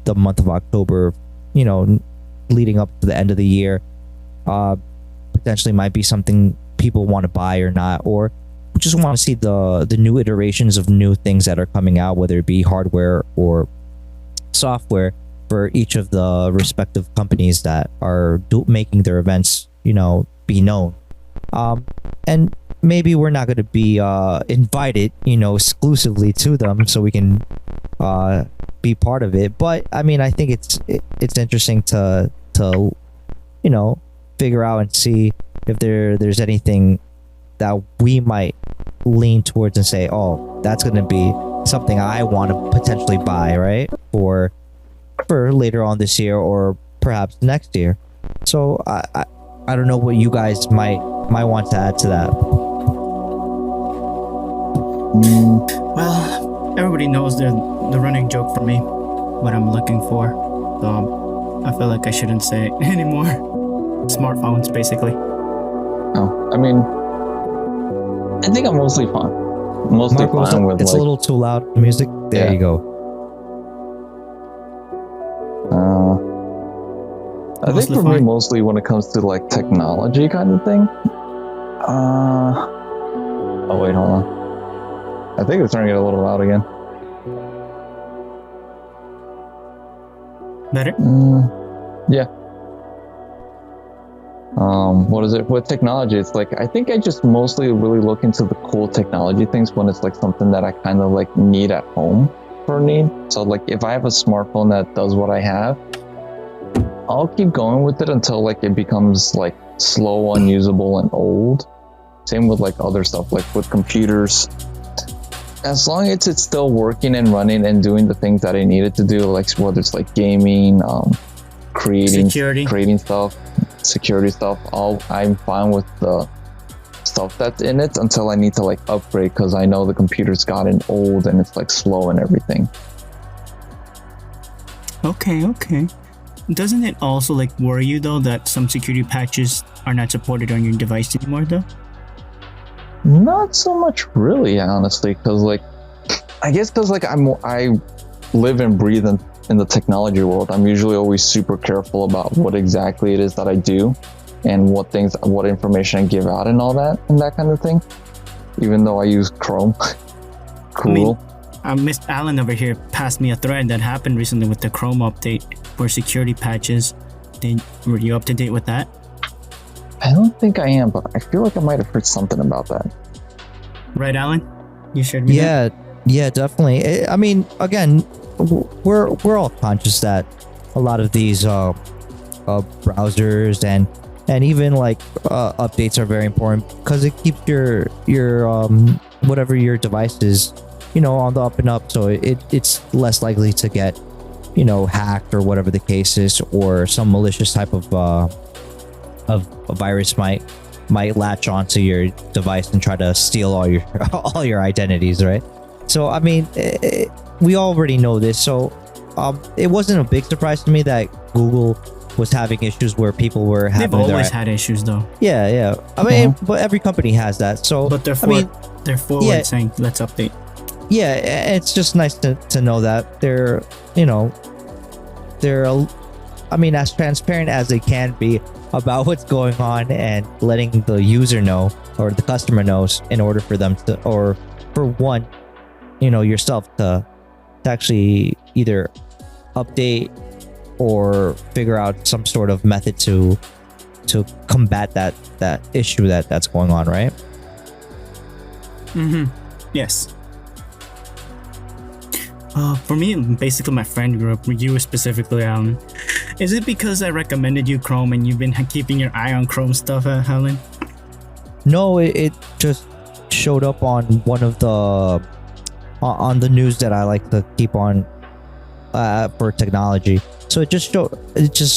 the month of October, leading up to the end of the year. Potentially might be something people want to buy or not, or just want to see the new iterations of new things that are coming out, whether it be hardware or software for each of the respective companies that are making their events be known. And maybe we're not going to be invited exclusively to them so we can be part of it, but I mean I think it's interesting to figure out and see if there's anything that we might lean towards and say, oh, that's going to be something I want to potentially buy, right? For later on this year or perhaps next year. So I don't know what you guys might want to add to that. Well, everybody knows the running joke for me, what I'm looking for. So I feel like I shouldn't say it anymore. Smartphones, basically. Oh, I mean, I think I'm mostly fine. Mostly Marco, fine with it's like. a little too loud music. There Yeah. you go. I think Mostly for me, fine. mostly when it comes to like technology kind of thing. Oh wait, hold on. I think it's starting to get a little loud again. Better? Yeah. What is it with technology? It's like I think I just mostly really look into the cool technology things when it's like something that I kind of like need at home for a need. So like if I have a smartphone that does what I have, I'll keep going with it until like it becomes like slow, unusable, and old. Same with like other stuff, like with computers. As long as it's still working and running and doing the things that I need it to do, like whether it's like gaming, creating stuff, security stuff, I'm fine with the stuff that's in it until I need to like upgrade because I know the computer's gotten old and it's like slow and everything. Okay. Doesn't it also like worry you though that some security patches are not supported on your device anymore though? Not so much really, honestly, because like I guess because like I live and breathe in the technology world. I'm usually always super careful about what exactly it is that I do and what information I give out and all that and that kind of thing, even though I use Chrome. Cool. Mr. Allen over here passed me a thread that happened recently with the Chrome update for security patches. Were you up to date with that? I don't think I am, but I feel like I might have heard something about that. Right, Alan? You shared me that? Yeah, definitely. I mean, again, we're all conscious that a lot of these browsers and even like updates are very important because it keeps your whatever your device is, on the up and up, so it's less likely to get hacked or whatever the case is, or some malicious type of a virus might latch onto your device and try to steal all your all your identities, right? So I mean, we already know this, so it wasn't a big surprise to me that Google was having issues where people were having. They've always had issues, though. Yeah. I mean, but every company has that. So, but they're they're forward saying, "Let's update." Yeah, it's just nice to know that they're I mean, as transparent as they can be about what's going on and letting the user know or the customer knows in order for them to, or for one, yourself to actually either update or figure out some sort of method to combat that issue that's going on, right? Yes. For me, basically my friend group, you specifically, is it because I recommended you Chrome and you've been keeping your eye on Chrome stuff, Helen? No, it just showed up on one of the on the news that I like to keep on for technology. So it just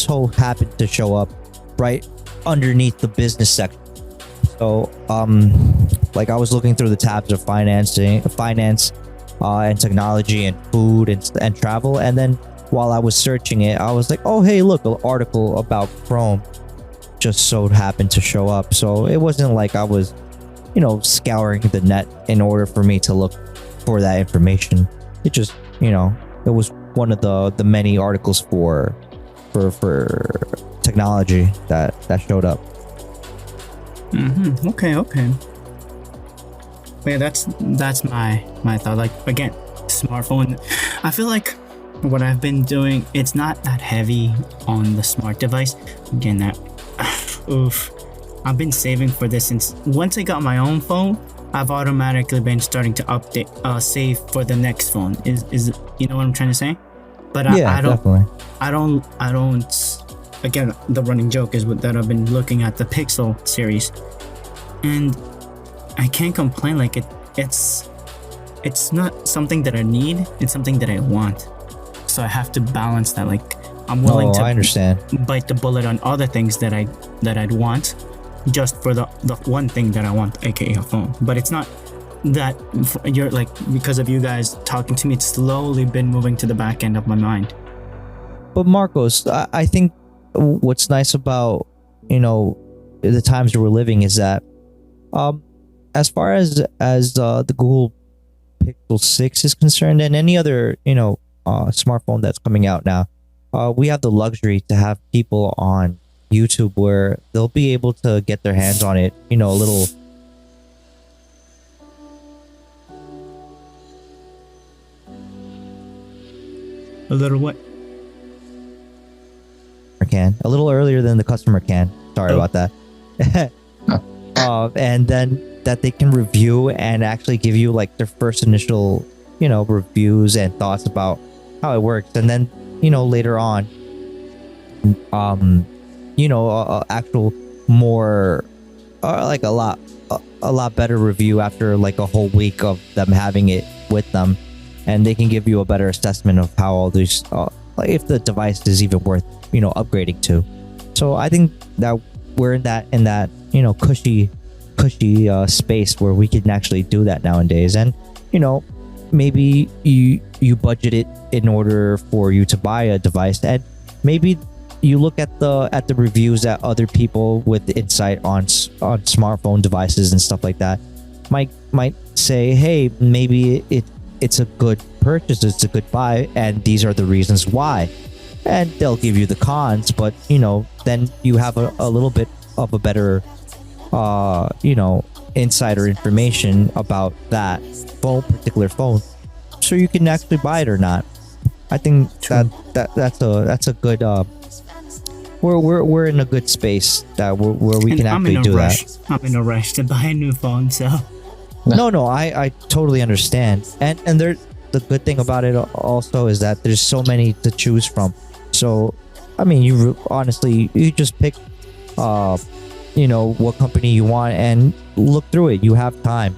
so happened to show up right underneath the business section. So like I was looking through the tabs of finance and technology and food and travel, and then while I was searching it, I was like, oh hey, look, an article about Chrome just so happened to show up. So it wasn't like I was scouring the net in order for me to look for that information. It just it was one of the many articles for technology that showed up. Okay. Yeah, that's my thought. Like, again, smartphone, I feel like what I've been doing, it's not that heavy on the smart device. Again, I've been saving for this since once I got my own phone. I've automatically been starting to update, save for the next phone. Is you know what I'm trying to say? But I don't. Definitely. I don't. Again, the running joke is that I've been looking at the Pixel series, and I can't complain. Like it's not something that I need. It's something that I want. So I have to balance that. Like I'm willing to. I understand. Bite the bullet on other things that I'd want, just for the one thing that I want, aka a phone. But it's not that you're like, because of you guys talking to me, it's slowly been moving to the back end of my mind. But Marcos, I think what's nice about the times that we're living is that as far as the Google Pixel 6 is concerned, and any other smartphone that's coming out now, we have the luxury to have people on YouTube where they'll be able to get their hands on it, a little what? A little earlier than the customer can. Sorry about that. And then that they can review and actually give you like their first initial, reviews and thoughts about how it works, and then later on, actual more like a lot better review after like a whole week of them having it with them, and they can give you a better assessment of how all these like if the device is even worth upgrading to. So I think that we're in that cushy space where we can actually do that nowadays. And maybe you budget it in order for you to buy a device, and maybe you look at the reviews that other people with insight on smartphone devices and stuff like that might say, hey, maybe it's a good purchase, it's a good buy, and these are the reasons why. And they'll give you the cons, but then you have a little bit of a better insider information about that particular phone, so you can actually buy it or not. I think that's a good we're in a good space that where we can actually do that. I'm in a rush to buy a new phone, so No, I totally understand. And there's the good thing about it also is that there's so many to choose from. So, I mean, honestly, you just pick, what company you want and look through it. You have time.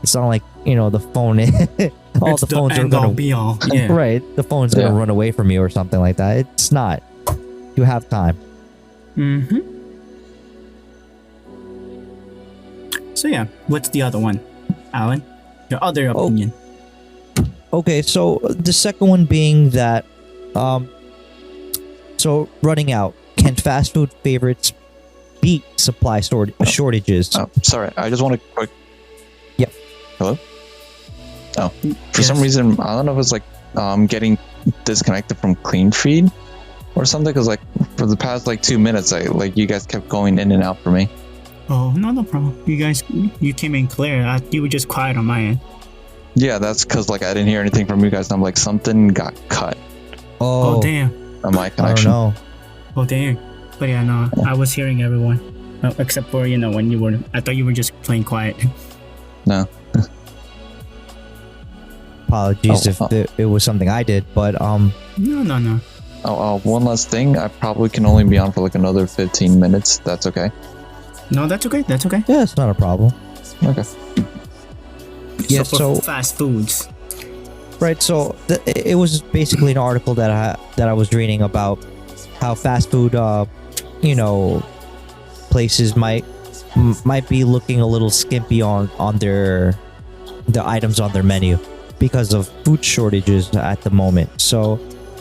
It's not like, the phone, all It's the phones are end all going be all. to, Yeah. right, the phone's going to run away from you or something like that. It's not. You have time. Mm-hmm. So yeah, what's the other one, Alan? Your other opinion. Okay, so the second one being that, so running out. Can fast food favorites beat supply shortages? Oh, sorry. I just want to quick. Yep. Hello? Oh, for some reason, I don't know if it's like getting disconnected from clean feed or something. Because like for the past like 2 minutes, you guys kept going in and out for me. Oh, no problem. You came in clear. You were just quiet on my end. Yeah, that's because like I didn't hear anything from you guys. And I'm like something got cut Oh, damn. on my I connection. don't know. Oh, damn. But yeah, no, I was hearing everyone. Except for, when you were... I thought you were just playing quiet. No. Apologies if it was something I did, but No. Oh, one last thing. I probably can only be on for like another 15 minutes. That's okay. No, that's okay. yeah, it's not a problem. Okay. Yeah, so for so- fast foods. Right, so it was basically an article that I was reading about how fast food, places might be looking a little skimpy on the items on their menu because of food shortages at the moment. So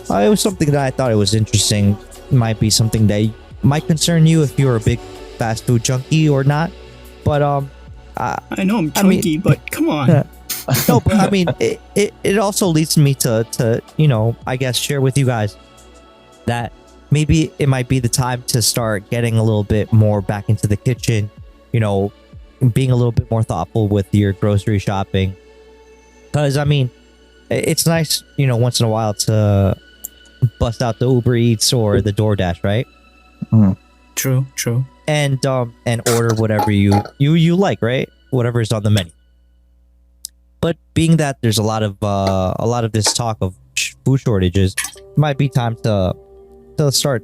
it was something that I thought it was interesting. Might be something that might concern you if you're a big fast food junkie or not. But I know I'm chunky, but come on. Yeah. No, but I mean, it also leads me to I guess share with you guys that maybe it might be the time to start getting a little bit more back into the kitchen, being a little bit more thoughtful with your grocery shopping. Because, I mean, it's nice, once in a while to bust out the Uber Eats or the DoorDash, right? True. And order whatever you like, right? Whatever is on the menu. But being that there's a lot of this talk of food shortages, it might be time to start,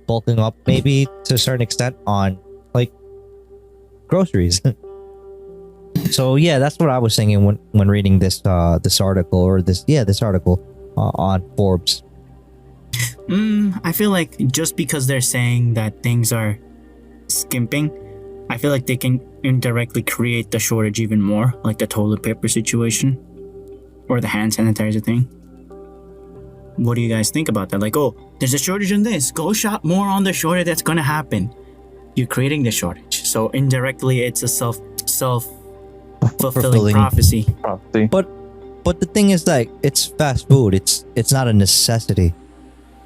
bulking up maybe to a certain extent on like groceries. So yeah, that's what I was thinking when reading this article on Forbes. I feel like just because they're saying that things are skimping, I feel like they can indirectly create the shortage even more, like the toilet paper situation or the hand sanitizer thing. What do you guys think about that? Like, oh, there's a shortage in this. Go shop more on the shortage that's gonna happen. You're creating the shortage, so indirectly, it's a self-fulfilling prophecy. But the thing is, like, it's fast food. It's not a necessity.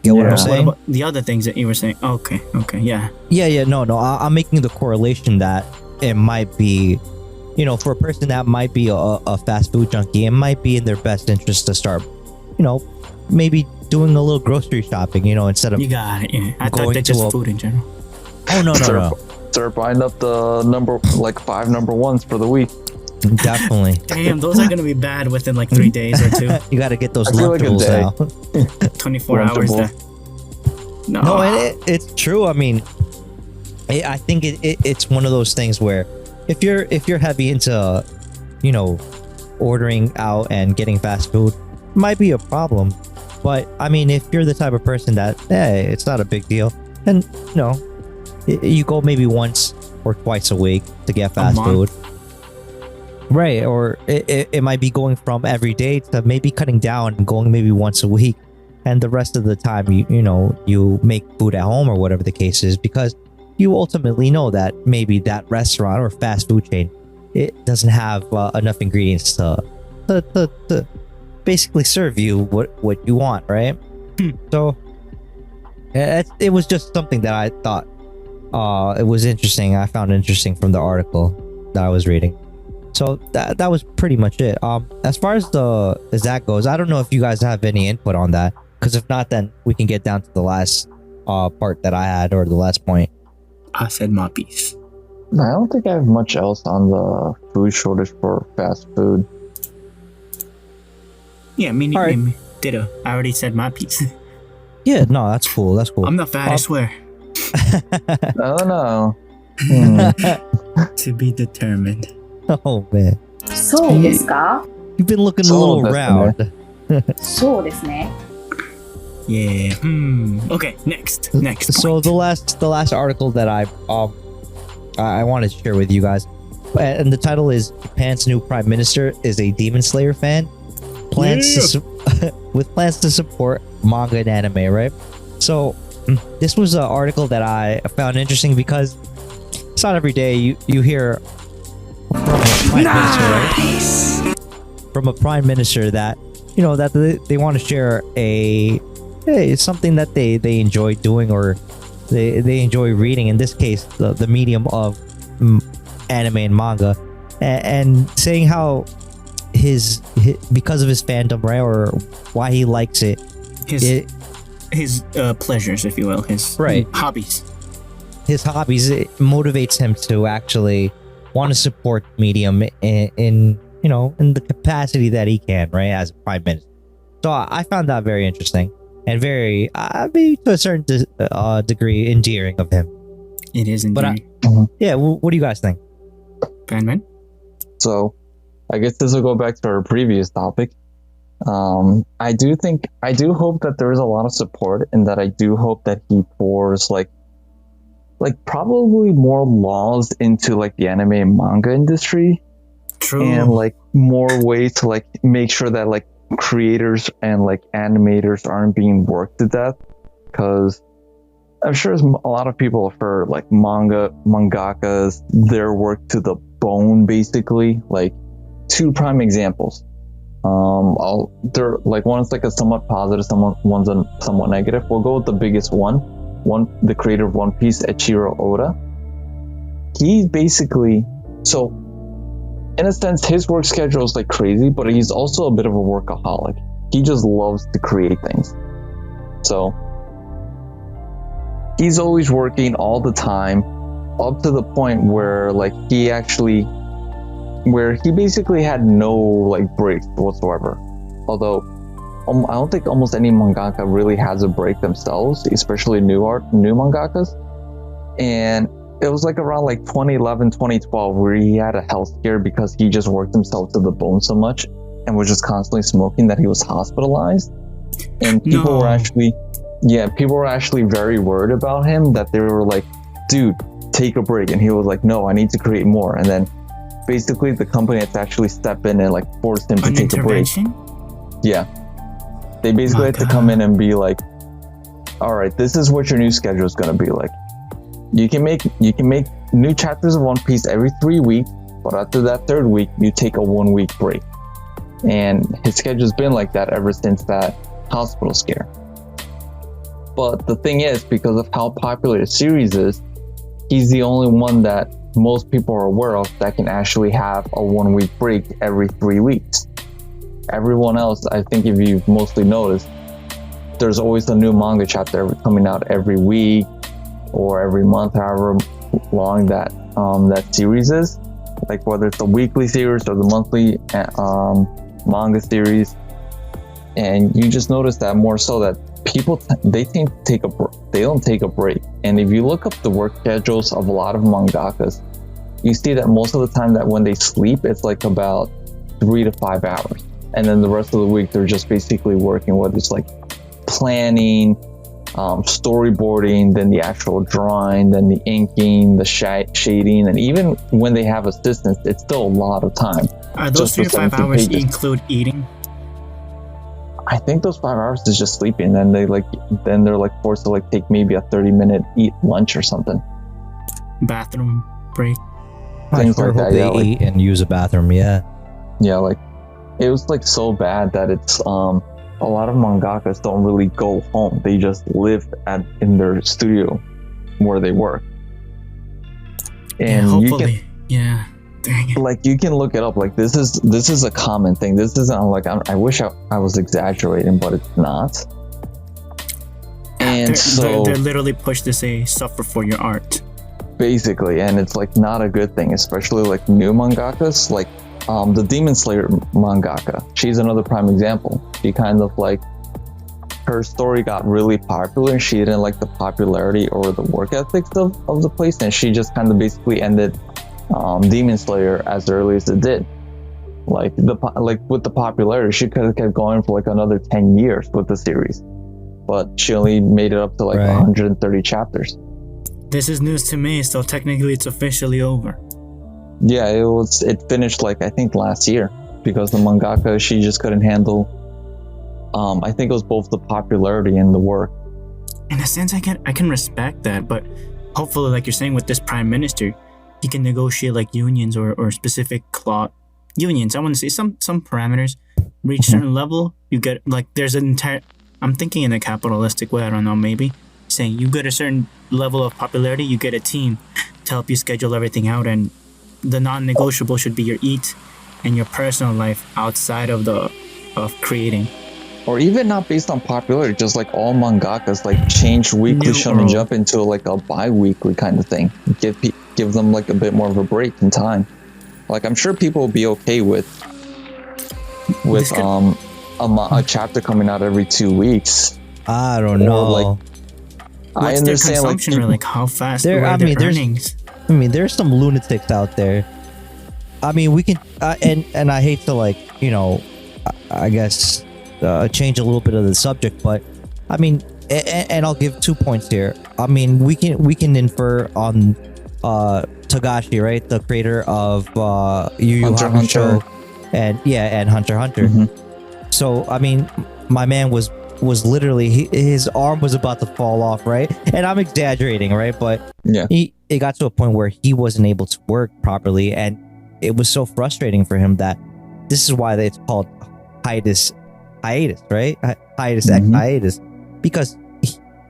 Get what I'm What saying? about the other things that you were saying? Okay, yeah. Yeah, no. I'm making the correlation that it might be, for a person that might be a fast food junkie, it might be in their best interest to start, maybe doing a little grocery shopping, instead of You got it. Yeah, I thought going that's to just a- food in general. Oh no. Start buying up the five number ones for the week. Definitely. Damn, those are gonna be bad within like 3 days or two. You got to get those I feel like a Lunchables day. now. 24 hours. Lunchables. No, and it's true. I mean, I think it's one of those things where if you're heavy into, ordering out and getting fast food, it might be a problem. But I mean, if you're the type of person that, hey, it's not a big deal, and you go maybe once or twice a week to get fast food. Right, or it might be going from every day to maybe cutting down and going maybe once a week, and the rest of the time you make food at home or whatever the case is, because you ultimately know that maybe that restaurant or fast food chain, it doesn't have enough ingredients to basically serve you what you want, right? So it was just something that I thought it was interesting. I found interesting from the article that I was reading. So that was pretty much it. As far as that goes, I don't know if you guys have any input on that, because if not, then we can get down to the last part that I had, or the last point. I said my piece. I don't think I have much else on the food shortage for fast food. Yeah, me, All right. me, ditto. I already said my piece. Yeah, no, that's cool. That's cool. I'm not fat, I swear. I don't know. To be determined. Oh man, そうですか？ you've been looking a So little that's round. そうですね。 Yeah. Okay, next. So point. the last article that I wanted to share with you guys, and the title is Japan's new prime minister is a Demon Slayer fan. With plans to support manga and anime, right? So this was an article that I found interesting because it's not every day you hear from a prime minister that that they want to share something that they enjoy doing or they enjoy reading. In this case, the medium of anime and manga, and saying how his because of his fandom, right, or why he likes it, his pleasures, if you will, his Right. hobbies. His hobbies, it motivates him to actually want to support medium in the capacity that he can, right, as a prime minister. So I found that very interesting and very, maybe to a certain degree, endearing of him. It is But indeed. Yeah, what do you guys think? Bandman? So, I guess this will go back to our previous topic. I do hope that there is a lot of support, and that I do hope that he pours like probably more laws into like the anime and manga industry, True. and like more ways to like make sure that like creators and like animators aren't being worked to death, because I'm sure a lot of people have heard like mangakas, they're worked to the bone basically. Like two prime examples. They're like, one's like a somewhat positive, one's a somewhat negative. We'll go with the biggest one, the creator of One Piece, Eiichiro Oda. He's basically, so in a sense, his work schedule is like crazy, but he's also a bit of a workaholic. He just loves to create things. So he's always working all the time, up to the point where like he basically had no like breaks whatsoever. Although I don't think almost any mangaka really has a break themselves, especially new mangakas. And it was like around like 2011, 2012 where he had a health scare because he just worked himself to the bone so much and was just constantly smoking that he was hospitalized. And people were actually very worried about him, that they were like, dude, take a break. And he was like, no, I need to create more. And then basically the company had to actually step in and like force him to take a break. Yeah. They basically had to come in and be like, all right, this is what your new schedule is going to be like. You can make new chapters of One Piece every 3 weeks, but after that third week, you take a 1 week break. And his schedule's been like that ever since that hospital scare. But the thing is, because of how popular the series is, he's the only one that most people are aware of that can actually have a 1 week break every 3 weeks. Everyone else, I think if you've mostly noticed, there's always a new manga chapter coming out every week or every month, however long that series is. Like whether it's the weekly series or the monthly manga series. And you just notice that more so that people they don't take a break. And if you look up the work schedules of a lot of mangakas, you see that most of the time that when they sleep, it's like about 3 to 5 hours. And then the rest of the week, they're just basically working, whether it's like planning, storyboarding, then the actual drawing, then the inking, the shading, and even when they have assistants, it's still a lot of time. Are those 3 to 5 hours include eating? I think those 5 hours is just sleeping. Then they're forced to like take maybe a 30-minute eat lunch or something. Bathroom break. Things like that. They eat and use a bathroom. Yeah. Yeah, like it was like so bad that it's a lot of mangakas don't really go home. They just live in their studio where they work. And hopefully, dang it. Like you can look it up. Like this is a common thing. This isn't like I wish I was exaggerating, but it's not. And they're literally pushed to say suffer for your art. Basically, and it's like not a good thing, especially like new mangakas, like the Demon Slayer mangaka. She's another prime example. She kind of like, her story got really popular. She didn't like the popularity or the work ethics of the place, and she just kind of basically ended Demon Slayer as early as it did. Like with the popularity, she could have kept going for like another 10 years with the series, but she only made it up to like 130 chapters. This is news to me, so technically it's officially over. Yeah, it finished like I think last year, because the mangaka, she just couldn't handle I think it was both the popularity and the work. In a sense, I can respect that, but hopefully, like you're saying with this prime minister, he can negotiate like unions or specific unions. I want to say some parameters. Reach certain level, you get like there's an entire. I'm thinking in a capitalistic way. I don't know, maybe saying you get a certain level of popularity, you get a team to help you schedule everything out, and the non-negotiable should be your eat and your personal life outside of creating. Or even not based on popularity, just like all mangakas like change Weekly Shonen Jump into like a bi-weekly kind of thing. Give them like a bit more of a break in time. Like I'm sure people will be okay with a chapter coming out every 2 weeks. I don't know. Like, what's their consumption really? Like how fast their earnings? There's some lunatics out there. I mean, we can, and I hate to like, I guess change a little bit of the subject, but I mean, and I'll give 2 points here. I mean, we can infer on Togashi, right, the creator of Yu Yu Hakusho, and Hunter x Hunter. Mm-hmm. So I mean, my man was literally his arm was about to fall off, right? And I'm exaggerating, right? But yeah, it got to a point where he wasn't able to work properly, and it was so frustrating for him that this is why it's called hiatus, right? Hiatus, because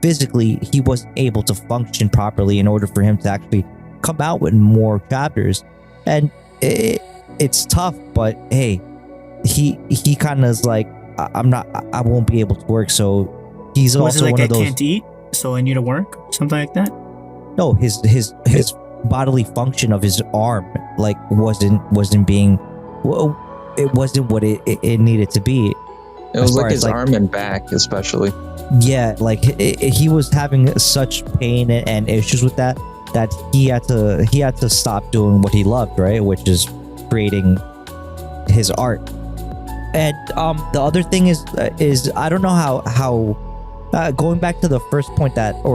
physically he wasn't able to function properly in order for him to actually come out with more chapters. And it's tough, but hey, he kind of is like, I won't be able to work, so he's also like one of those. I can't eat, so I need to work, something like that. No, his bodily function of his arm like wasn't being, well, it wasn't what it needed to be. It was like his arm and back, especially. Yeah, like he was having such pain and issues with that he had to stop doing what he loved, right, which is creating his art. And the other thing is I don't know how going back to the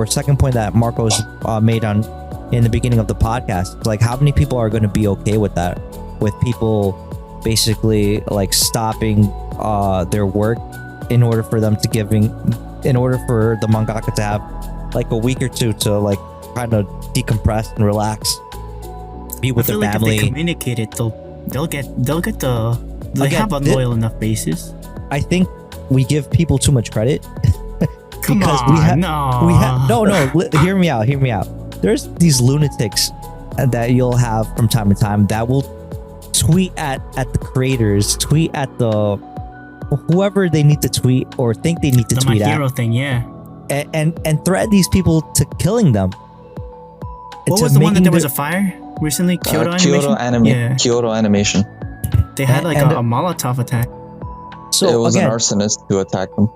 second point that Marcos made in the beginning of the podcast, like how many people are going to be okay with that, with people basically like stopping their work in order for the mangaka to have like a week or two to like kind of decompress and relax, be with their family. If they communicate it, they have a loyal enough basis. I think we give people too much credit. Come on, hear me out. There's these lunatics that you'll have from time to time that will tweet at the creators, tweet at the whoever they need to tweet or think they need to tweet at. My hero thing, yeah. And threaten these people to killing them. What was the one that there was a fire recently? Kyoto Animation. They had like a Molotov attack. So it was again, an arsonist to attack them.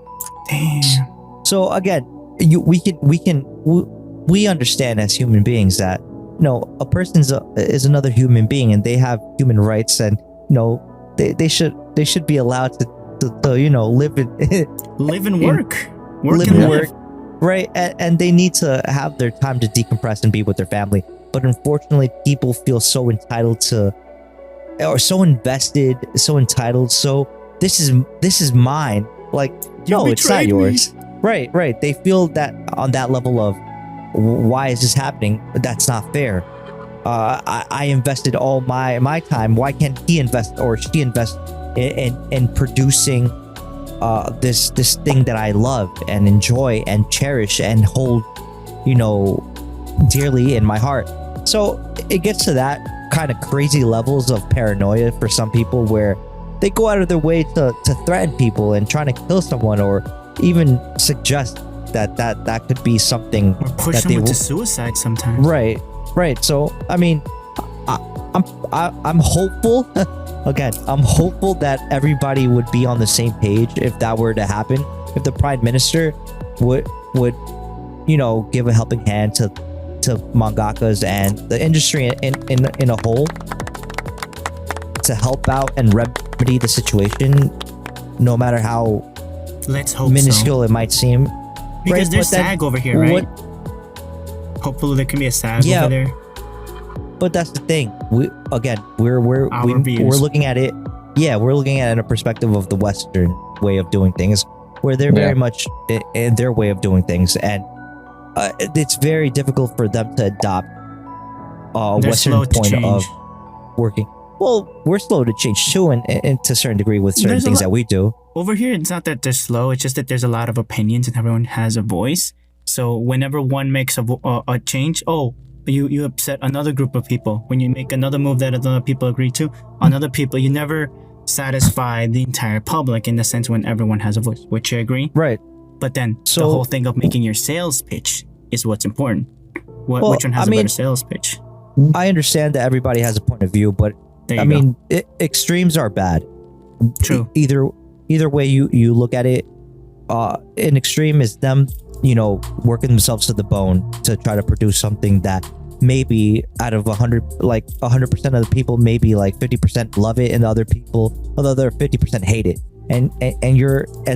Damn. So again, we understand as human beings that a person is another human being and they have human rights, and they should be allowed to live and work. Right, and they need to have their time to decompress and be with their family. But unfortunately, people feel so entitled to, or so invested, so entitled. So this is mine. Like, no, it's not yours. Right. They feel that on that level of, why is this happening? That's not fair. I invested all my time. Why can't he invest or she invest in producing this thing that I love and enjoy and cherish and hold, dearly in my heart? So it gets to that kind of crazy levels of paranoia for some people, where they go out of their way to threaten people and trying to kill someone, or even suggest that could be something, or push someone to suicide sometimes. Right. Right. So I mean, I'm hopeful. Again, I'm hopeful that everybody would be on the same page if that were to happen. If the prime minister would give a helping hand to mangakas and the industry in a whole to help out and remedy the situation, no matter how Let's hope minuscule so. it might seem. Because right? there's But then SAG over here, right? Hopefully there can be a SAG Yeah. over there. But that's the thing. We're Our views. looking at it. Yeah, we're looking at it in a perspective of the Western way of doing things, where they're very much in their way of doing things, and it's very difficult for them to adopt a They're Western slow to point change. of working. Well, we're slow to change too, and to a certain degree with certain There's a things lot- that we do. Over here, it's not that they're slow. It's just that there's a lot of opinions and everyone has a voice. So whenever one makes a change, you upset another group of people. When you make another move that other people agree to, another people, you never satisfy the entire public in the sense when everyone has a voice, which I agree. Right. But then the So- whole thing of making your sales pitch is what's important. Well, Which one has I a mean- better sales pitch? I understand that everybody has a point of view, but There you I go. mean, extremes are bad. True. Either way you look at it, an extreme is them, working themselves to the bone to try to produce something that maybe out of 100% of the people, maybe like 50% love it, and the other 50% hate it. And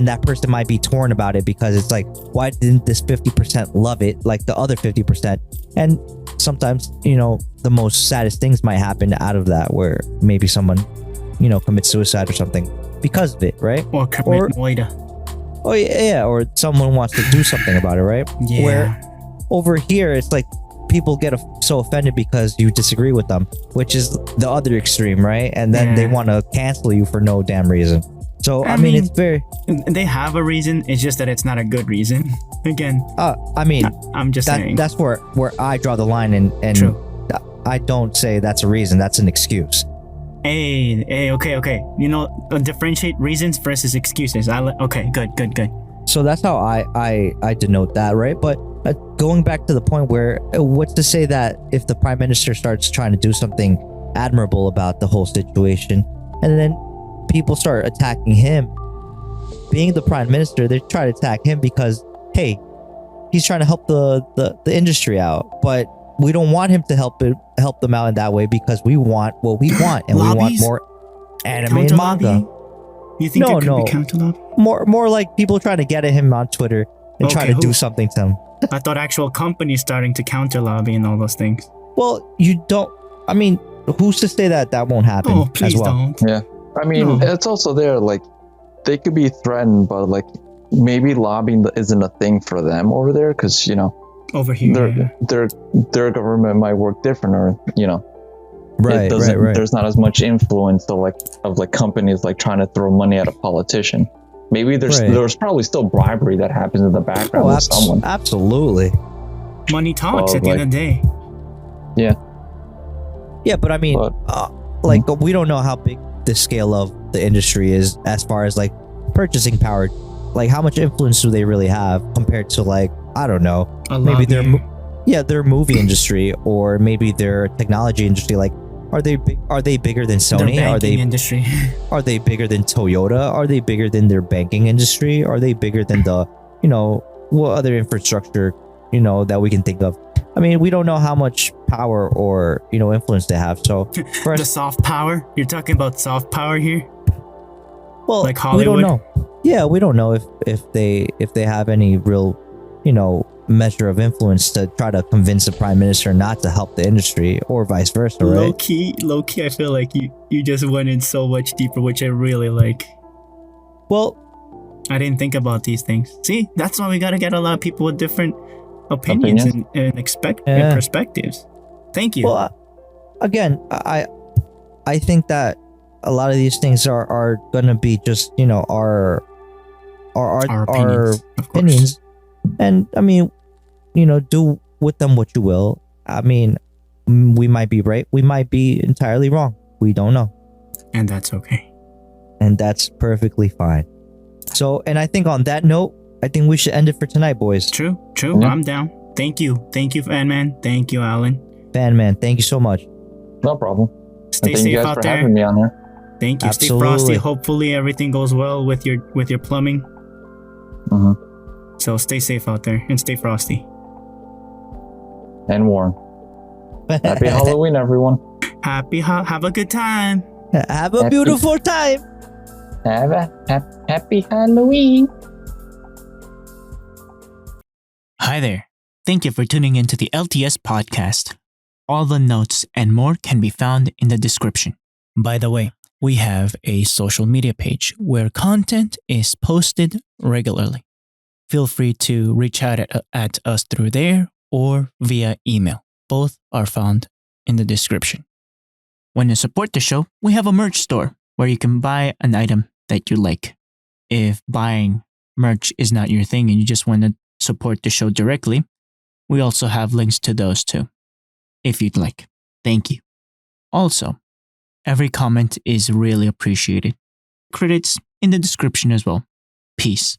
that person might be torn about it because it's like, why didn't this 50% love it like the other 50%? And sometimes, the most saddest things might happen out of that, where maybe someone, commits suicide or something because of it, right? Or commit moida. Oh yeah, or someone wants to do something about it, right? Yeah. Where over here, it's like people get so offended because you disagree with them, which is the other extreme, right? And then they Yeah. want to cancel you for no damn reason. So I I mean, mean, it's very. They have a reason. It's just that it's not a good reason. Again, I mean, I'm just saying. that's where I draw the line, and True. I don't say that's a reason. That's an excuse. Hey, okay. Differentiate reasons versus excuses. Okay, good. So that's how I denote that, right? But going back to the point where, what's to say that if the prime minister starts trying to do something admirable about the whole situation, and then people start attacking him, being the prime minister, they try to attack him because, hey, he's trying to help the industry out, but we don't want him to help them out in that way because we want what we want, and we want Lobbies? more anime and Counter manga. lobby? You think No, it could no. be counter lobby? More like people trying to get at him on Twitter and try Okay, to do who? something to him. I thought actual companies starting to counter lobby and all those things. Well, you don't. I mean, who's to say that won't happen Oh, please as well? don't. Yeah. I mean, No. it's also there, like, they could be threatened, but, like, maybe lobbying isn't a thing for them over there because, Over here. their government might work different, or, Right. there's not as much influence of companies like trying to throw money at a politician. Maybe there's probably still bribery that happens in the background with someone. Absolutely. Money talks Well, at the end of the day. Yeah, but I mean, But- we don't know how big the scale of the industry is as far as like purchasing power. Like, how much influence do they really have compared to, like, I don't know, A maybe their lobby. their movie industry, or maybe their technology industry. Like, are they bigger than The Sony? Are banking they industry. Are they bigger than Toyota? Are they bigger than their banking industry? Are they bigger than the, what other infrastructure, that we can think of? I mean, we don't know how much power or, influence they have. So, for The us, soft power? You're talking about soft power here? well, like we don't Hollywood? know. Yeah, we don't know if they have any real, measure of influence to try to convince the prime minister not to help the industry, or vice versa, Low right? key, I feel like you just went in so much deeper, which I really like. Well, I didn't think about these things. See, that's why we gotta get a lot of people with different opinions and Yeah. and perspectives. Thank you. well, again, I think that a lot of these things are gonna be just, our Our opinions, of course. opinions. And I mean, do with them what you will. I mean, we might be right, we might be entirely wrong. We don't know. And that's okay. And that's perfectly fine. So, and I think on that note, I think we should end it for tonight, boys. True. Yeah. I'm down. Thank you, Fan Man. Thank you, Alan. Fan man, thank you so much. No problem. Stay and thank you safe guys out for there. having me on here. Thank you. Stay Absolutely. frosty. Hopefully everything goes well with your plumbing. hmm So stay safe out there and stay frosty. And warm. Happy Halloween, everyone. Have a good time. Have a beautiful time. Have a happy Halloween. Hi there. Thank you for tuning into the LTS podcast. All the notes and more can be found in the description. By the way, we have a social media page where content is posted regularly. Feel free to reach out at us through there or via email. Both are found in the description. When you support the show, we have a merch store where you can buy an item that you like. If buying merch is not your thing and you just want to support the show directly, we also have links to those too, if you'd like. Thank you. Also, every comment is really appreciated. Credits in the description as well. Peace.